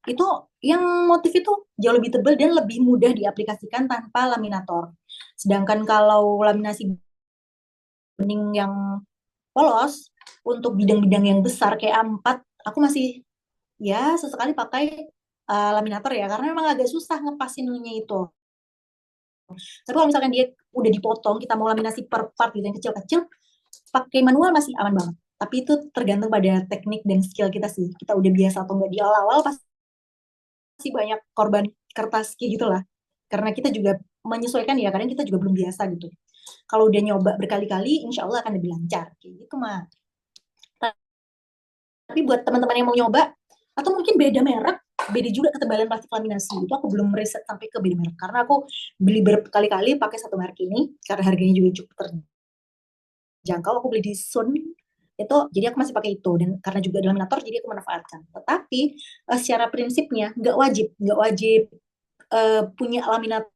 B: Itu yang motif itu jauh lebih tebal dan lebih mudah diaplikasikan tanpa laminator. Sedangkan kalau laminasi bening yang polos untuk bidang-bidang yang besar kayak A4, aku masih ya sesekali pakai laminator ya karena memang agak susah ngepasinnya itu. Tapi kalau misalkan dia udah dipotong, kita mau laminasi per part gitu yang kecil-kecil, pakai manual masih aman banget. Tapi itu tergantung pada teknik dan skill kita sih. Kita udah biasa atau enggak di awal-awal pasti banyak korban kertas kayak gitulah. Karena kita juga menyesuaikan ya, kadang kita juga belum biasa gitu. Kalau udah nyoba berkali-kali, insya Allah akan lebih lancar. Kayak gitu mah. Tapi buat teman-teman yang mau nyoba, atau mungkin beda merek, beda juga ketebalan plastik laminasi. Itu aku belum riset sampai ke beda merek. Karena aku beli berkali-kali pakai satu merek ini, karena harganya juga cukup terjangkau. Aku beli di Sun, itu jadi aku masih pakai itu dan karena juga ada laminator jadi aku manfaatkan. Tetapi secara prinsipnya nggak wajib punya laminator.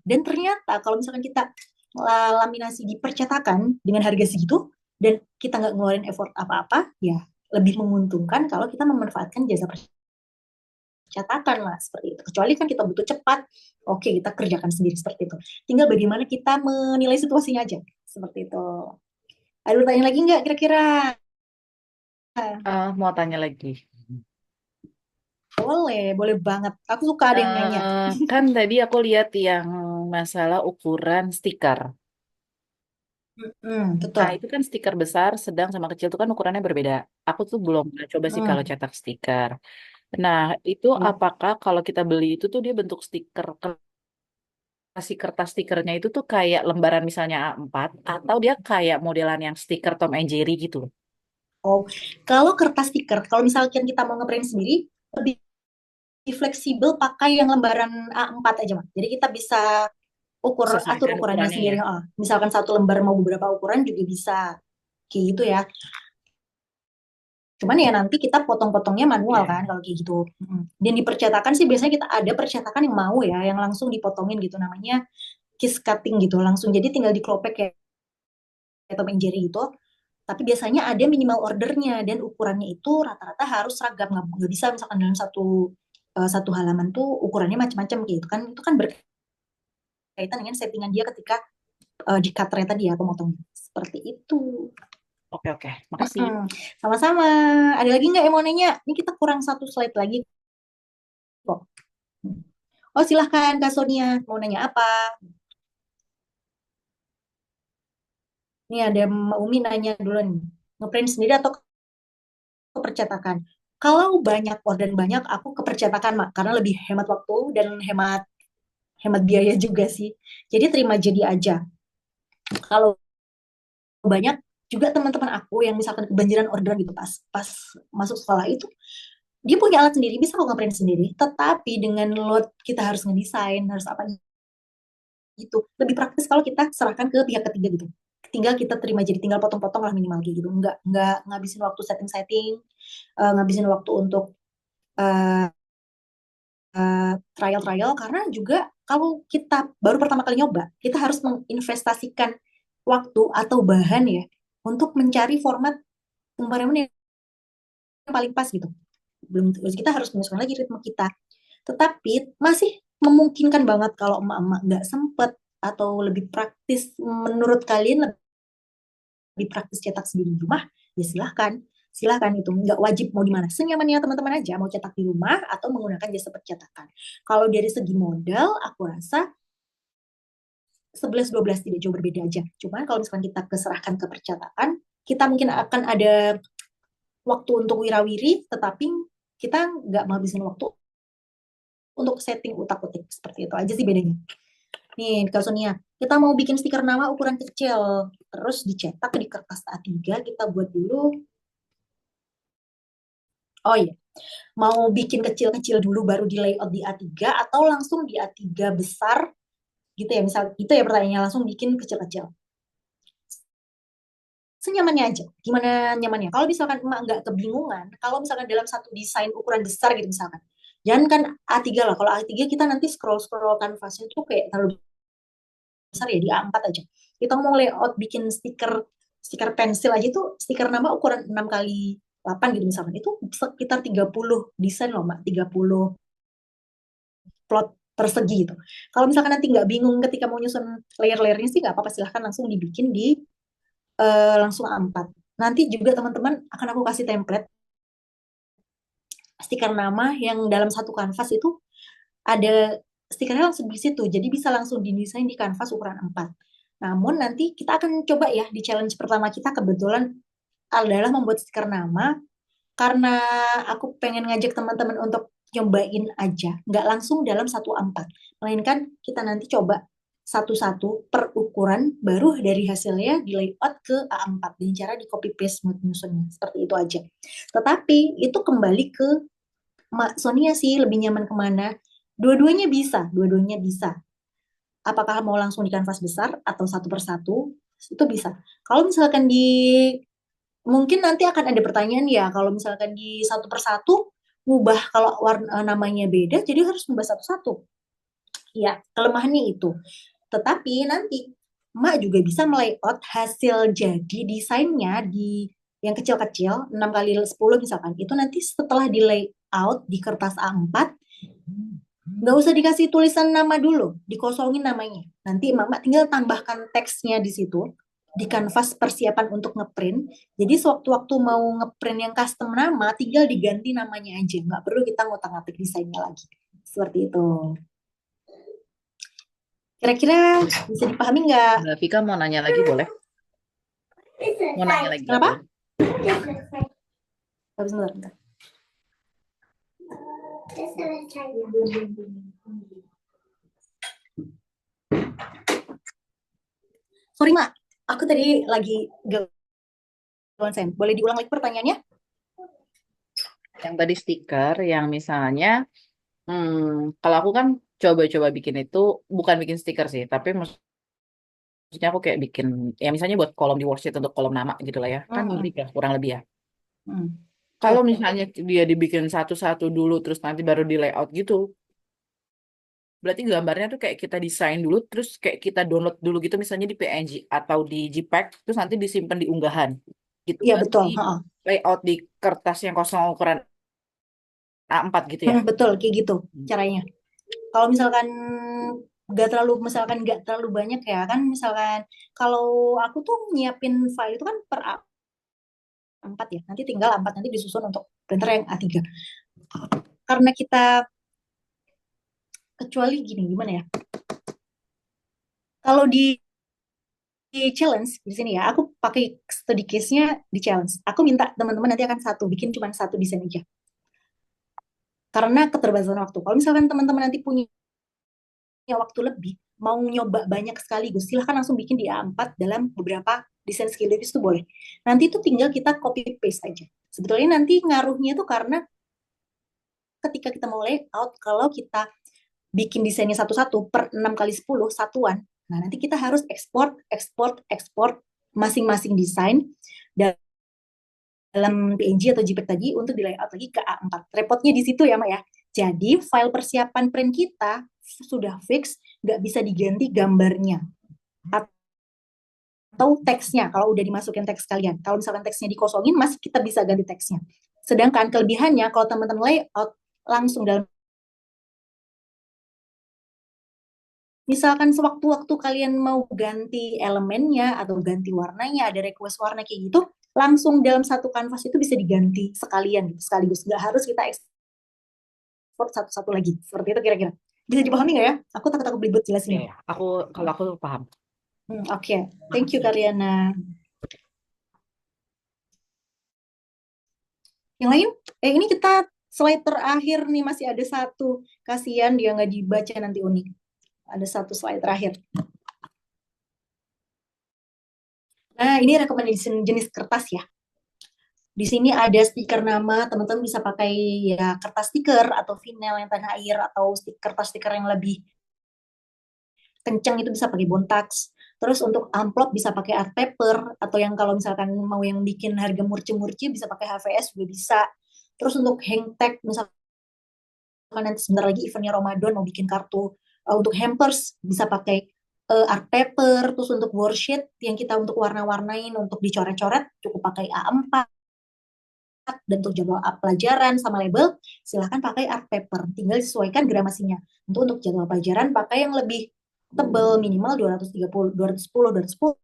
B: Dan ternyata kalau misalkan kita laminasi di percetakan dengan harga segitu dan kita nggak ngeluarin effort apa-apa, ya lebih menguntungkan kalau kita memanfaatkan jasa percetakan lah seperti itu. Kecuali kan kita butuh cepat, oke kita kerjakan sendiri seperti itu. Tinggal bagaimana kita menilai situasinya aja seperti itu. Ada pertanyaan lagi nggak kira-kira?
C: Mau tanya lagi.
B: Boleh, boleh banget. Aku suka ada yang nanya.
C: Kan tadi aku lihat yang masalah ukuran stiker. Nah,
B: Betul.
C: itu kan stiker besar, sedang sama kecil itu kan ukurannya berbeda. Aku tuh belum pernah coba sih kalau
B: Hmm,
C: cetak stiker. Nah, itu
B: iya.
C: apakah kalau kita beli itu tuh dia bentuk stiker, kasih kertas stikernya itu tuh kayak lembaran misalnya A4, atau dia kayak modelan yang stiker Tom and Jerry gitu?
B: Oh, kalau kertas stiker, kalau misalkan kita mau ngeprint sendiri, lebih fleksibel pakai yang lembaran A4 aja, Mas. Jadi kita bisa atur
C: Sesuaikan
B: ukurannya
C: ukurannya ya.
B: sendiri. Misalkan satu lembar mau beberapa ukuran juga bisa. Kayak gitu ya. Cuman ya nanti kita potong-potongnya manual
C: Iya,
B: kan
C: iya.
B: kalau kayak gitu. Dan di percetakan sih biasanya kita ada percetakan yang mau ya, yang langsung dipotongin gitu namanya kiss cutting gitu langsung. Jadi tinggal diklopek kayak Tom and Jerry gitu. Tapi biasanya ada minimal ordernya dan ukurannya itu rata-rata harus seragam. Nggak bisa misalkan dalam satu halaman tuh ukurannya macam-macam gitu kan. Itu kan berkaitan dengan settingan dia ketika di cutternya tadi ya pemotongnya. Seperti itu.
C: Oke, oke. Makasih.
B: Sama-sama. Ada lagi nggak yang mau nanya? Ini kita kurang satu slide lagi kok. Oh silahkan Kak Sonia, mau nanya apa? Nih ada Mbak Umi nanya dulu nih. Ngeprint sendiri atau ke percetakan? Kalau banyak order banyak, aku ke percetakan, Mak. Karena lebih hemat waktu dan hemat hemat biaya juga sih. Jadi terima jadi aja. Kalau banyak juga teman-teman aku yang misalkan kebanjiran orderan gitu pas pas masuk sekolah itu dia punya alat sendiri, bisa kok ngeprint sendiri, tetapi dengan load kita harus ngedesain, harus apa gitu. Lebih praktis kalau kita serahkan ke pihak ketiga gitu. Tinggal kita terima, jadi tinggal potong-potong lah minimal gitu. Nggak ngabisin waktu setting-setting, ngabisin waktu untuk eh, trial-trial, karena juga kalau kita baru pertama kali nyoba, kita harus menginvestasikan waktu atau bahan ya untuk mencari format pembayaran yang paling pas gitu. Belum terus kita harus menyesuaikan lagi ritme kita. Tetapi masih memungkinkan banget kalau emak-emak nggak sempet atau lebih praktis, menurut kalian lebih praktis cetak sendiri di rumah, ya silahkan. Silahkan, itu nggak wajib mau di mana. Senyamannya teman-teman aja, mau cetak di rumah atau menggunakan jasa percetakan. Kalau dari segi modal, aku rasa 11-12 tidak jauh berbeda aja. Cuma kalau misalkan kita keserahkan ke percetakan, kita mungkin akan ada waktu untuk wirawiri, tetapi kita nggak menghabiskan waktu untuk setting utak-utik. Seperti itu aja sih bedanya. Nih, Kak Sonia, kita mau bikin stiker nama ukuran kecil, terus dicetak di kertas A3, kita buat dulu. Oh iya, mau bikin kecil-kecil dulu baru di layout di A3 atau langsung di A3 besar gitu ya, misal itu ya pertanyaannya, langsung bikin kecil-kecil. Senyamannya aja. Gimana nyamannya? Kalau misalkan emak nggak kebingungan, kalau misalkan dalam satu desain ukuran besar gitu misalkan, jangan kan A3 lah. Kalau A3 kita nanti scroll-scroll kanvasnya tuh kayak terlalu besar ya, di A4 aja. Kita mau layout bikin stiker stiker pensil aja tuh, stiker nama ukuran 6 kali 8 gitu misalkan. Itu sekitar 30 desain loh, Mbak. 30 plot persegi gitu. Kalau misalkan nanti nggak bingung ketika mau nyusun layer-layernya sih nggak apa-apa, silahkan langsung dibikin di langsung A4. Nanti juga teman-teman akan aku kasih template stiker nama yang dalam satu kanvas itu ada stikernya langsung di situ. Jadi bisa langsung didesain di kanvas ukuran 4. Namun nanti kita akan coba ya, di challenge pertama kita kebetulan adalah membuat stiker nama, karena aku pengen ngajak teman-teman untuk nyobain aja, nggak langsung dalam satu A4, melainkan kita nanti coba satu-satu per ukuran, baru dari hasilnya di layout ke A4 dengan cara di copy paste nyusunnya, seperti itu aja. Tetapi itu kembali ke Mak Sonia sih, lebih nyaman kemana. Dua-duanya bisa, dua-duanya bisa. Apakah mau langsung di kanvas besar atau satu persatu, itu bisa. Kalau misalkan di, mungkin nanti akan ada pertanyaan ya, kalau misalkan di satu persatu, ngubah kalau warna namanya beda, jadi harus ngubah satu-satu. Ya, kelemahannya itu. Tetapi nanti Mak juga bisa melayout hasil jadi desainnya di yang kecil-kecil, 6 kali 10 misalkan. Itu nanti setelah di layout di kertas A4, nggak usah dikasih tulisan nama dulu, dikosongin namanya. Nanti Mama tinggal tambahkan teksnya di situ, di kanvas persiapan untuk ngeprint. Jadi sewaktu-waktu mau ngeprint yang custom nama, tinggal diganti namanya aja. Nggak perlu kita ngotak-ngatik desainnya lagi. Seperti itu. Kira-kira bisa dipahami nggak?
C: Mbak Vika mau nanya lagi boleh? Mau nanya lagi
B: Kenapa?
C: boleh?
B: Habis bentar, bentar. Sorry, Mak. Aku tadi lagi konsen. Boleh diulang lagi pertanyaannya?
C: Yang tadi stiker yang misalnya, kalau aku kan coba-coba bikin itu bukan bikin stiker sih, tapi maksudnya aku kayak bikin ya misalnya buat kolom di worksheet untuk kolom nama gitu lah ya, kan mirip ya kurang lebih ya.
B: Hmm.
C: Kalau
B: Ya.
C: misalnya dia dibikin satu-satu dulu terus nanti baru di layout gitu, berarti gambarnya tuh kayak kita desain dulu terus kayak kita download dulu gitu misalnya di PNG atau di JPEG terus nanti disimpan di unggahan gitu,
B: Iya,
C: nggak
B: betul.
C: di layout di kertas yang kosong ukuran A4 gitu ya.
B: Betul, kayak gitu caranya. Kalau misalkan nggak terlalu banyak ya kan, misalkan kalau aku tuh nyiapin file itu kan per A4 ya, nanti tinggal A4 nanti disusun untuk printer yang A3. Karena kita, kecuali gini, gimana ya, kalau di challenge di sini ya, aku pakai study case-nya di challenge. Aku minta teman-teman nanti akan bikin cuma satu desain aja. Karena keterbatasan waktu. Kalau misalkan teman-teman nanti punya waktu lebih, mau nyoba banyak sekaligus, silahkan langsung bikin di A4 dalam beberapa desain sekaligus itu boleh. Nanti itu tinggal kita copy paste aja. Sebetulnya nanti ngaruhnya itu karena ketika kita mau layout, kalau kita bikin desainnya satu-satu per 6 kali 10 satuan, nah nanti kita harus ekspor masing-masing desain dalam PNG atau JPEG tadi untuk di layout lagi ke A4. Repotnya di situ ya, Mak ya. Jadi file persiapan print kita sudah fix, nggak bisa diganti gambarnya atau teksnya kalau udah dimasukin teks kalian. Kalau misalkan teksnya dikosongin, masih kita bisa ganti teksnya. Sedangkan kelebihannya kalau teman-teman layout langsung dalam, misalkan sewaktu-waktu kalian mau ganti elemennya atau ganti warnanya, ada request warna kayak gitu, langsung dalam satu kanvas itu bisa diganti sekalian gitu, sekaligus. Nggak harus kita ekspor satu-satu lagi. Seperti itu kira-kira. Bisa dipahami nggak ya? Aku takut aku belibet jelasinnya.
C: Iya, kalau aku paham.
B: Oke. Thank you, Karyana. Yang lain? Ini kita slide terakhir nih, masih ada satu. Kasihan dia nggak dibaca nanti unik. Ada satu slide terakhir. Nah, ini rekomendasi jenis kertas ya. Di sini ada stiker nama, teman-teman bisa pakai ya kertas stiker atau vinyl yang tanah air atau kertas stiker yang lebih kencang itu bisa pakai Bontax. Terus untuk amplop bisa pakai art paper atau yang kalau misalkan mau yang bikin harga murci-murci bisa pakai HVS juga bisa. Terus untuk hang tag misalkan nanti sebentar lagi eventnya Ramadan mau bikin kartu untuk hampers bisa pakai art paper. Terus untuk worksheet yang kita untuk warna-warnain untuk dicoret-coret cukup pakai A4. Dan untuk jadwal pelajaran sama label silahkan pakai art paper, tinggal disesuaikan gramasinya. Untuk jadwal pelajaran pakai yang lebih tebal, minimal 230, 210, 210,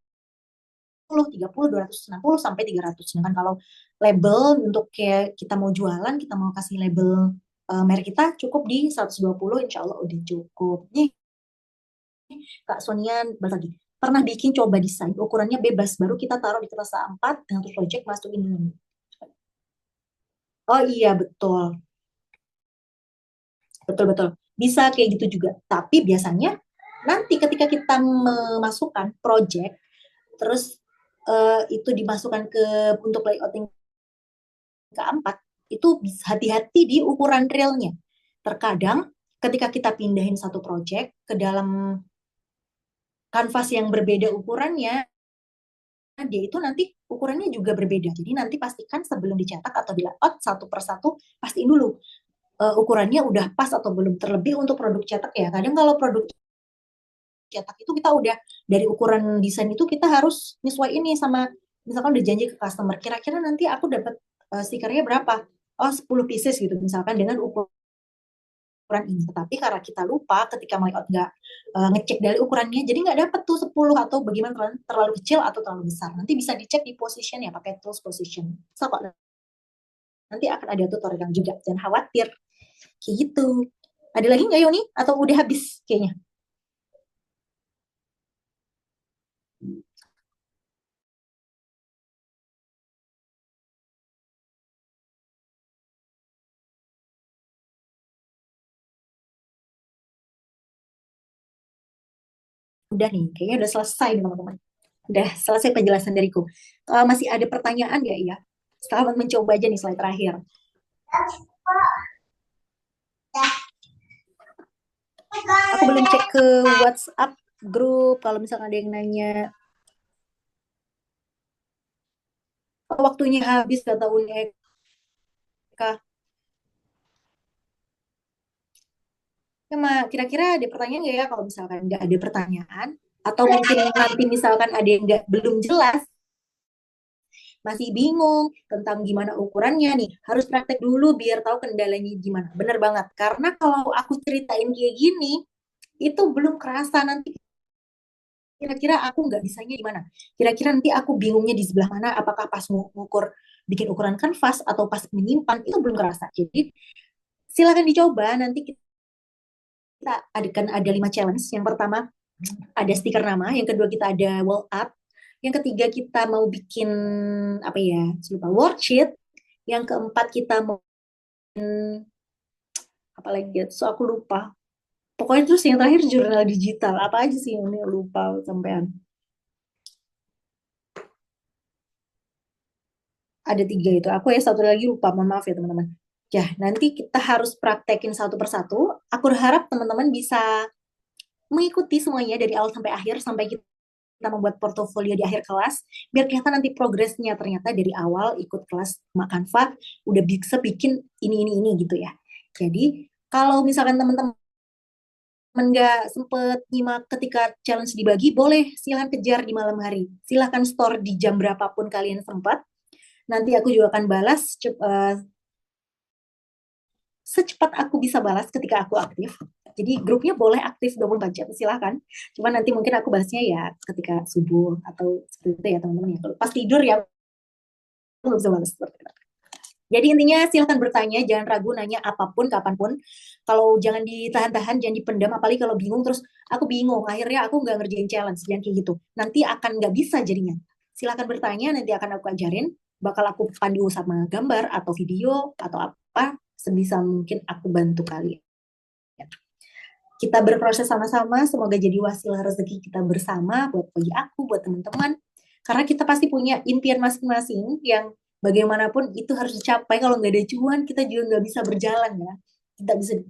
B: 30, 260 sampai 300. Sedangkan kalau label untuk kayak kita mau jualan, kita mau kasih label merek kita cukup di 120, insya Allah udah cukup. Nih, Kak Sonian, balik lagi. Pernah bikin coba desain, ukurannya bebas, baru kita taruh di kertas A4 dengan project masukin ini. Oh iya, betul. Betul-betul. Bisa kayak gitu juga. Tapi biasanya nanti ketika kita memasukkan project, terus itu dimasukkan ke untuk layouting keempat, itu hati-hati di ukuran realnya. Terkadang ketika kita pindahin satu project ke dalam kanvas yang berbeda ukurannya, dia itu nanti ukurannya juga berbeda. Jadi nanti pastikan sebelum dicetak atau di layout satu persatu, pastiin dulu ukurannya udah pas atau belum. Terlebih untuk produk cetak ya. Kadang kalau produk cetak itu kita udah dari ukuran desain itu kita harus nyesuai ini sama, misalkan udah janji ke customer, kira-kira nanti aku dapat stikernya berapa? Oh, 10 pieces gitu misalkan dengan ukuran ini. Tapi karena kita lupa ketika layout nggak ngecek dari ukurannya, jadi nggak dapat tuh 10 atau bagaimana terlalu kecil atau terlalu besar. Nanti bisa dicek di position ya, pakai tools position. So, kok nanti akan ada tutorial juga, jangan khawatir. Kayak gitu. Ada lagi nggak Yoni? Atau udah habis kayaknya? Udah nih, kayaknya udah selesai nih teman-teman. Udah selesai penjelasan dariku. Masih ada pertanyaan nggak ya? Selamat mencoba aja nih slide terakhir. Aku belum cek ke WhatsApp grup kalau misalkan ada yang nanya. Oh, waktunya habis kata Uneka. Kira-kira ada pertanyaan nggak ya? Kalau misalkan nggak ada pertanyaan, atau mungkin nanti misalkan ada yang nggak belum jelas, masih bingung tentang gimana ukurannya nih, harus praktek dulu biar tahu kendalanya gimana. Bener banget, karena kalau aku ceritain kayak gini, itu belum kerasa nanti kira-kira aku nggak bisanya gimana. Kira-kira nanti aku bingungnya di sebelah mana, apakah pas ngukur, bikin ukuran kanvas, atau pas menyimpan, itu belum kerasa. Jadi silakan dicoba, nanti kita ada 5 challenge. Yang pertama, ada stiker nama, yang kedua kita ada wall art, yang ketiga kita mau bikin apa ya, lupa, worksheet, yang keempat kita mau apa lagi ya, so aku lupa. Pokoknya terus yang terakhir jurnal digital. Apa aja sih yang ini lupa sampean. Ada 3 itu. Aku ya satu lagi lupa, mohon maaf ya teman-teman. Ya, nanti kita harus praktekin satu persatu. Aku harap teman-teman bisa mengikuti semuanya dari awal sampai akhir, sampai kita membuat portofolio di akhir kelas, biar kelihatan nanti progresnya. Ternyata dari awal ikut kelas Mak Canva udah bisa bikin ini gitu ya. Jadi kalau misalkan teman-teman nggak sempet nyimak ketika challenge dibagi, boleh silahkan kejar di malam hari. Silahkan store di jam berapapun kalian sempat. Nanti aku juga akan balas secepat aku bisa balas ketika aku aktif. Jadi grupnya boleh aktif 24 jam, silahkan. Cuma nanti mungkin aku balasnya ya ketika subuh atau seperti itu ya teman-teman ya. Kalau pas tidur ya aku nggak bisa balas seperti itu. Jadi intinya silahkan bertanya, jangan ragu nanya apapun, kapanpun. Kalau jangan ditahan-tahan, jangan dipendam, apalagi kalau bingung terus aku bingung, akhirnya aku nggak ngerjain challenge, jangan kayak gitu. Nanti akan nggak bisa jadinya. Silahkan bertanya, nanti akan aku ajarin, bakal aku pandu sama gambar atau video atau apa, sebisa mungkin aku bantu kalian. Kita berproses sama-sama, semoga jadi wasilah rezeki kita bersama, bagi aku, buat teman-teman. Karena kita pasti punya impian masing-masing yang bagaimanapun itu harus dicapai. Kalau nggak ada cuan, kita juga nggak bisa berjalan ya.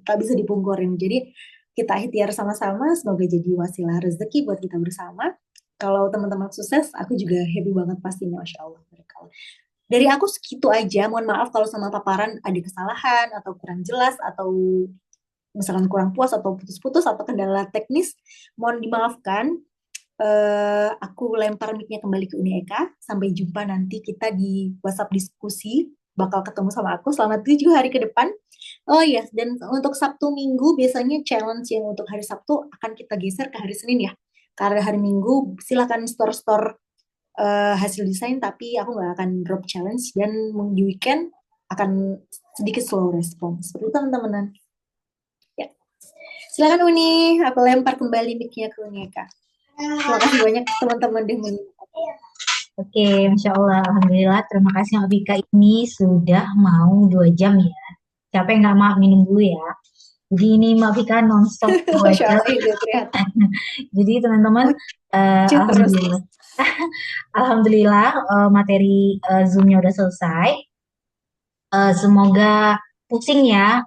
B: Tak bisa dipungkorin. Jadi kita ikhtiar sama-sama, semoga jadi wasilah rezeki buat kita bersama. Kalau teman-teman sukses, aku juga happy banget pastinya, Masya Allah. Dari aku segitu aja, mohon maaf kalau sama paparan ada kesalahan atau kurang jelas atau misalkan kurang puas atau putus-putus atau kendala teknis, mohon dimaafkan. Aku lempar mic-nya kembali ke Uni Eka. Sampai jumpa nanti kita di WhatsApp diskusi. Bakal ketemu sama aku selama 7 hari ke depan. Oh iya, dan untuk Sabtu Minggu biasanya challenge yang untuk hari Sabtu akan kita geser ke hari Senin ya. Karena hari Minggu silakan store-store hasil desain, tapi aku nggak akan drop challenge dan di weekend akan sedikit slow response. Seperti itu teman-teman. Ya. Silakan Uni, aku lempar kembali mic-nya ke Uni Eka. Terima kasih banyak teman-teman deh.
A: Oke, Masya Allah, Alhamdulillah. Terima kasih Mbak Vika, ini sudah mau 2 jam ya. Siapa yang nggak mau minum dulu ya? Jadi ini Mbak Vika nonstop 2
B: Masya
A: jam.
B: Allah, ya, ternyata.
A: Jadi teman-teman,
B: Lucu terus.
A: Alhamdulillah. Alhamdulillah materi Zoom-nya udah selesai. Semoga pusing ya.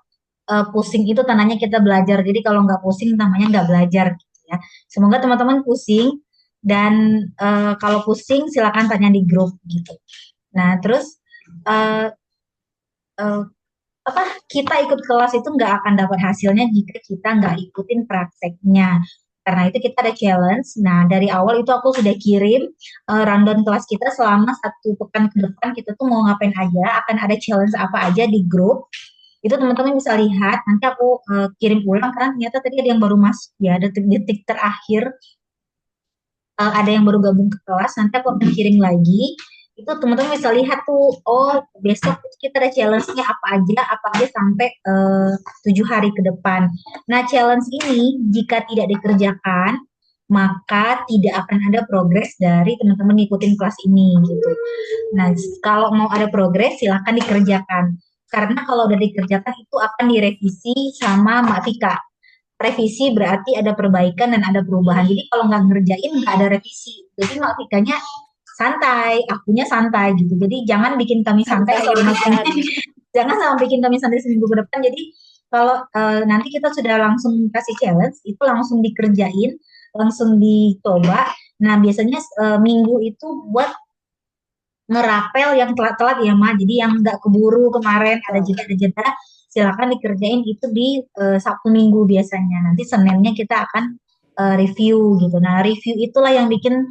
A: Pusing itu tandanya kita belajar. Jadi kalau nggak pusing namanya nggak belajar gitu ya. Semoga teman-teman pusing dan kalau pusing silakan tanya di grup gitu. Nah, terus eh, eh, apa kita ikut kelas itu nggak akan dapat hasilnya jika kita nggak ikutin prakteknya. Karena itu kita ada challenge. Nah, dari awal itu aku sudah kirim rundown kelas kita selama 1 pekan ke depan kita tuh mau ngapain aja, akan ada challenge apa aja di grup. Itu teman-teman bisa lihat. Nanti aku kirim ulang karena ternyata tadi ada yang baru masuk ya, detik-detik terakhir ada yang baru gabung ke kelas. Nanti aku akan kirim lagi. Itu teman-teman bisa lihat tuh, oh besok kita ada challenge-nya apa aja sampai 7 hari ke depan. Nah challenge ini jika tidak dikerjakan, maka tidak akan ada progres dari teman-teman ngikutin kelas ini gitu. Nah kalau mau ada progres silahkan dikerjakan. Karena kalau udah dikerjakan itu akan direvisi sama Mbak Vika. Revisi berarti ada perbaikan dan ada perubahan. Jadi kalau nggak ngerjain nggak ada revisi. Jadi Mbak Vikanya santai, akunya santai gitu. Jadi jangan bikin kami santai selama jangan sama bikin kami santai seminggu ke depan. Jadi kalau nanti kita sudah langsung kasih challenge, itu langsung dikerjain, langsung dicoba. Nah biasanya minggu itu buat ngerapel yang telat-telat ya Ma. Jadi yang nggak keburu kemarin ada jeda silakan dikerjain itu di Sabtu Minggu biasanya. Nanti Seninnya kita akan review gitu. Nah review itulah yang bikin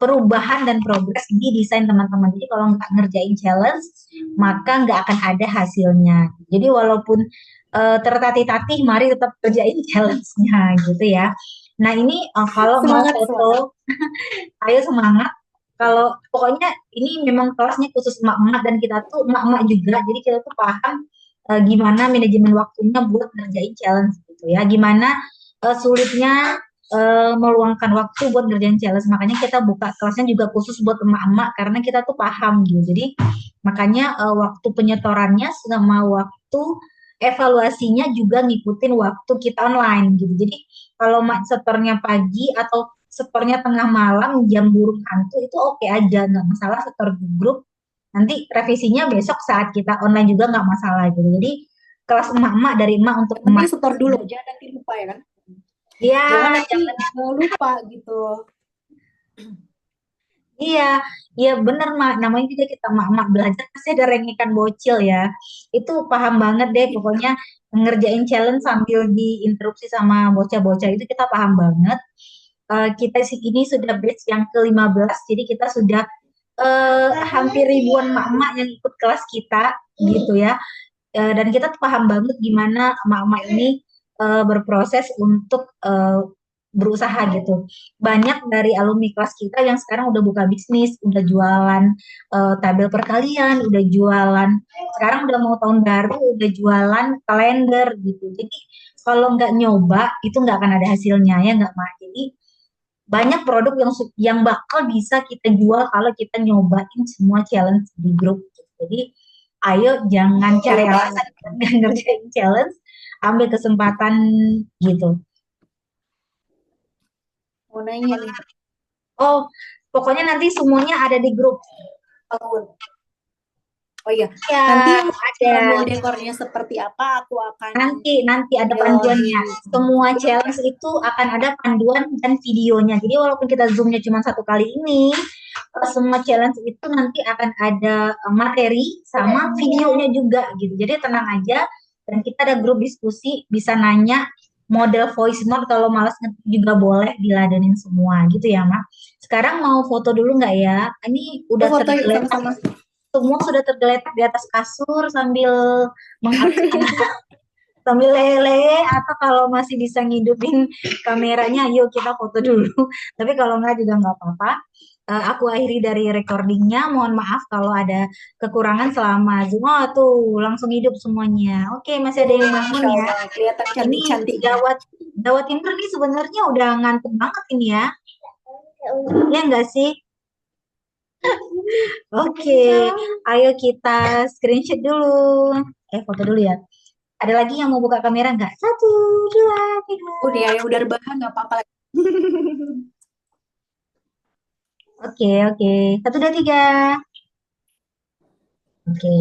A: perubahan dan progres di desain teman-teman. Jadi kalau nggak ngerjain challenge maka nggak akan ada hasilnya. Jadi walaupun tertatih-tatih, mari tetap kerjain challenge-nya gitu ya. Nah ini kalau mau
B: Semangat,
A: foto, ayo semangat. Kalau pokoknya ini memang kelasnya khusus emak-emak dan kita tuh emak-emak juga, jadi kita tuh paham gimana manajemen waktunya buat ngerjain challenge gitu ya. Gimana sulitnya meluangkan waktu buat ngerjain challenge. Makanya kita buka kelasnya juga khusus buat emak-emak karena kita tuh paham gitu. Jadi makanya waktu penyetorannya sama waktu evaluasinya juga ngikutin waktu kita online gitu. Jadi kalau setornya pagi atau setornya tengah malam jam burung hantu itu oke aja, nggak masalah setor di grup. Nanti revisinya besok saat kita online juga nggak masalah gitu. Jadi kelas emak-emak dari emak untuk
B: Yang penting
A: emak.
B: setor dulu aja, nanti lupa ya kan.
A: Iya,
B: Jangan nanti lupa gitu.
A: iya, iya bener Mak. Namanya juga kita mak-mak belajar pasti ada rengekan bocil ya. Itu paham banget deh. Pokoknya ngerjain challenge sambil diinterupsi sama bocah-bocah itu kita paham banget. Kita ini sudah batch yang ke-15, jadi kita sudah hampir ribuan mak-mak yang ikut kelas kita gitu ya. Dan kita tuh paham banget gimana mak-mak ini berproses untuk berusaha gitu. Banyak dari alumni kelas kita yang sekarang udah buka bisnis, udah jualan tabel perkalian, udah jualan. Sekarang udah mau tahun baru, udah jualan kalender gitu. Jadi kalau nggak nyoba itu nggak akan ada hasilnya ya nggak Mak. Jadi banyak produk yang bakal bisa kita jual kalau kita nyobain semua challenge di grup. Jadi ayo jangan cari alasan nggak ngerjain challenge, ambil kesempatan gitu.
B: Mau nanya nih.
A: Oh, pokoknya nanti semuanya ada di grup.
B: Oh iya,
A: Ya,
B: nanti yang
A: ada.
B: modul dekornya seperti apa aku akan
A: Nanti ada
B: ambil
A: panduannya.
B: di
A: Semua challenge itu akan ada panduan dan videonya. Jadi walaupun kita zoomnya cuma satu kali ini, semua challenge itu nanti akan ada materi sama videonya juga gitu. Jadi tenang aja. Dan kita ada grup diskusi, bisa nanya model voice note kalau malas ngetik juga boleh diladenin semua gitu ya, Mak. Sekarang mau foto dulu nggak ya? Ini udah
B: foto yuk
A: tergeletak,
B: sama-sama.
A: semua sudah tergeletak di atas kasur sambil mengaktifkan sambil lele atau kalau masih bisa ngidupin kameranya, yuk kita foto dulu. Tapi kalau nggak juga nggak apa-apa. Aku akhiri dari recordingnya. Mohon maaf kalau ada kekurangan selama Zoom. Oh, tuh langsung hidup semuanya. Oke, masih ada yang bangun
B: Masya
A: ya.
B: Allah, kelihatan
A: Ini
B: cantik-cantik.
A: gawat gawat Timur nih sebenarnya udah ngantuk banget ini ya. Ya enggak sih? Oke, ayo kita screenshot dulu. Foto dulu ya. Ada lagi yang mau buka kamera nggak? Satu, dua, tiga.
B: Udah ya, udah rebahan nggak apa-apa lagi.
A: Oke. Satu, dua, tiga. Oke.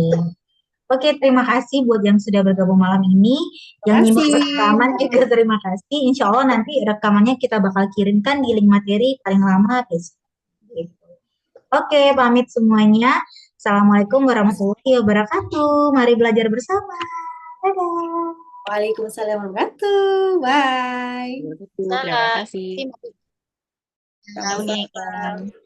A: Oke, terima kasih buat yang sudah bergabung malam ini. Yang nyimak
B: Terima
A: rekaman juga terima kasih. Insya Allah nanti rekamannya kita bakal kirimkan di link materi paling lama besok. Gitu. Oke, pamit semuanya. Assalamualaikum warahmatullahi wabarakatuh. Mari belajar bersama. Dadah.
B: Waalaikumsalam warahmatullahi wabarakatuh. Bye.
C: Terima kasih.
D: Assalamualaikum.
B: Sama-sama.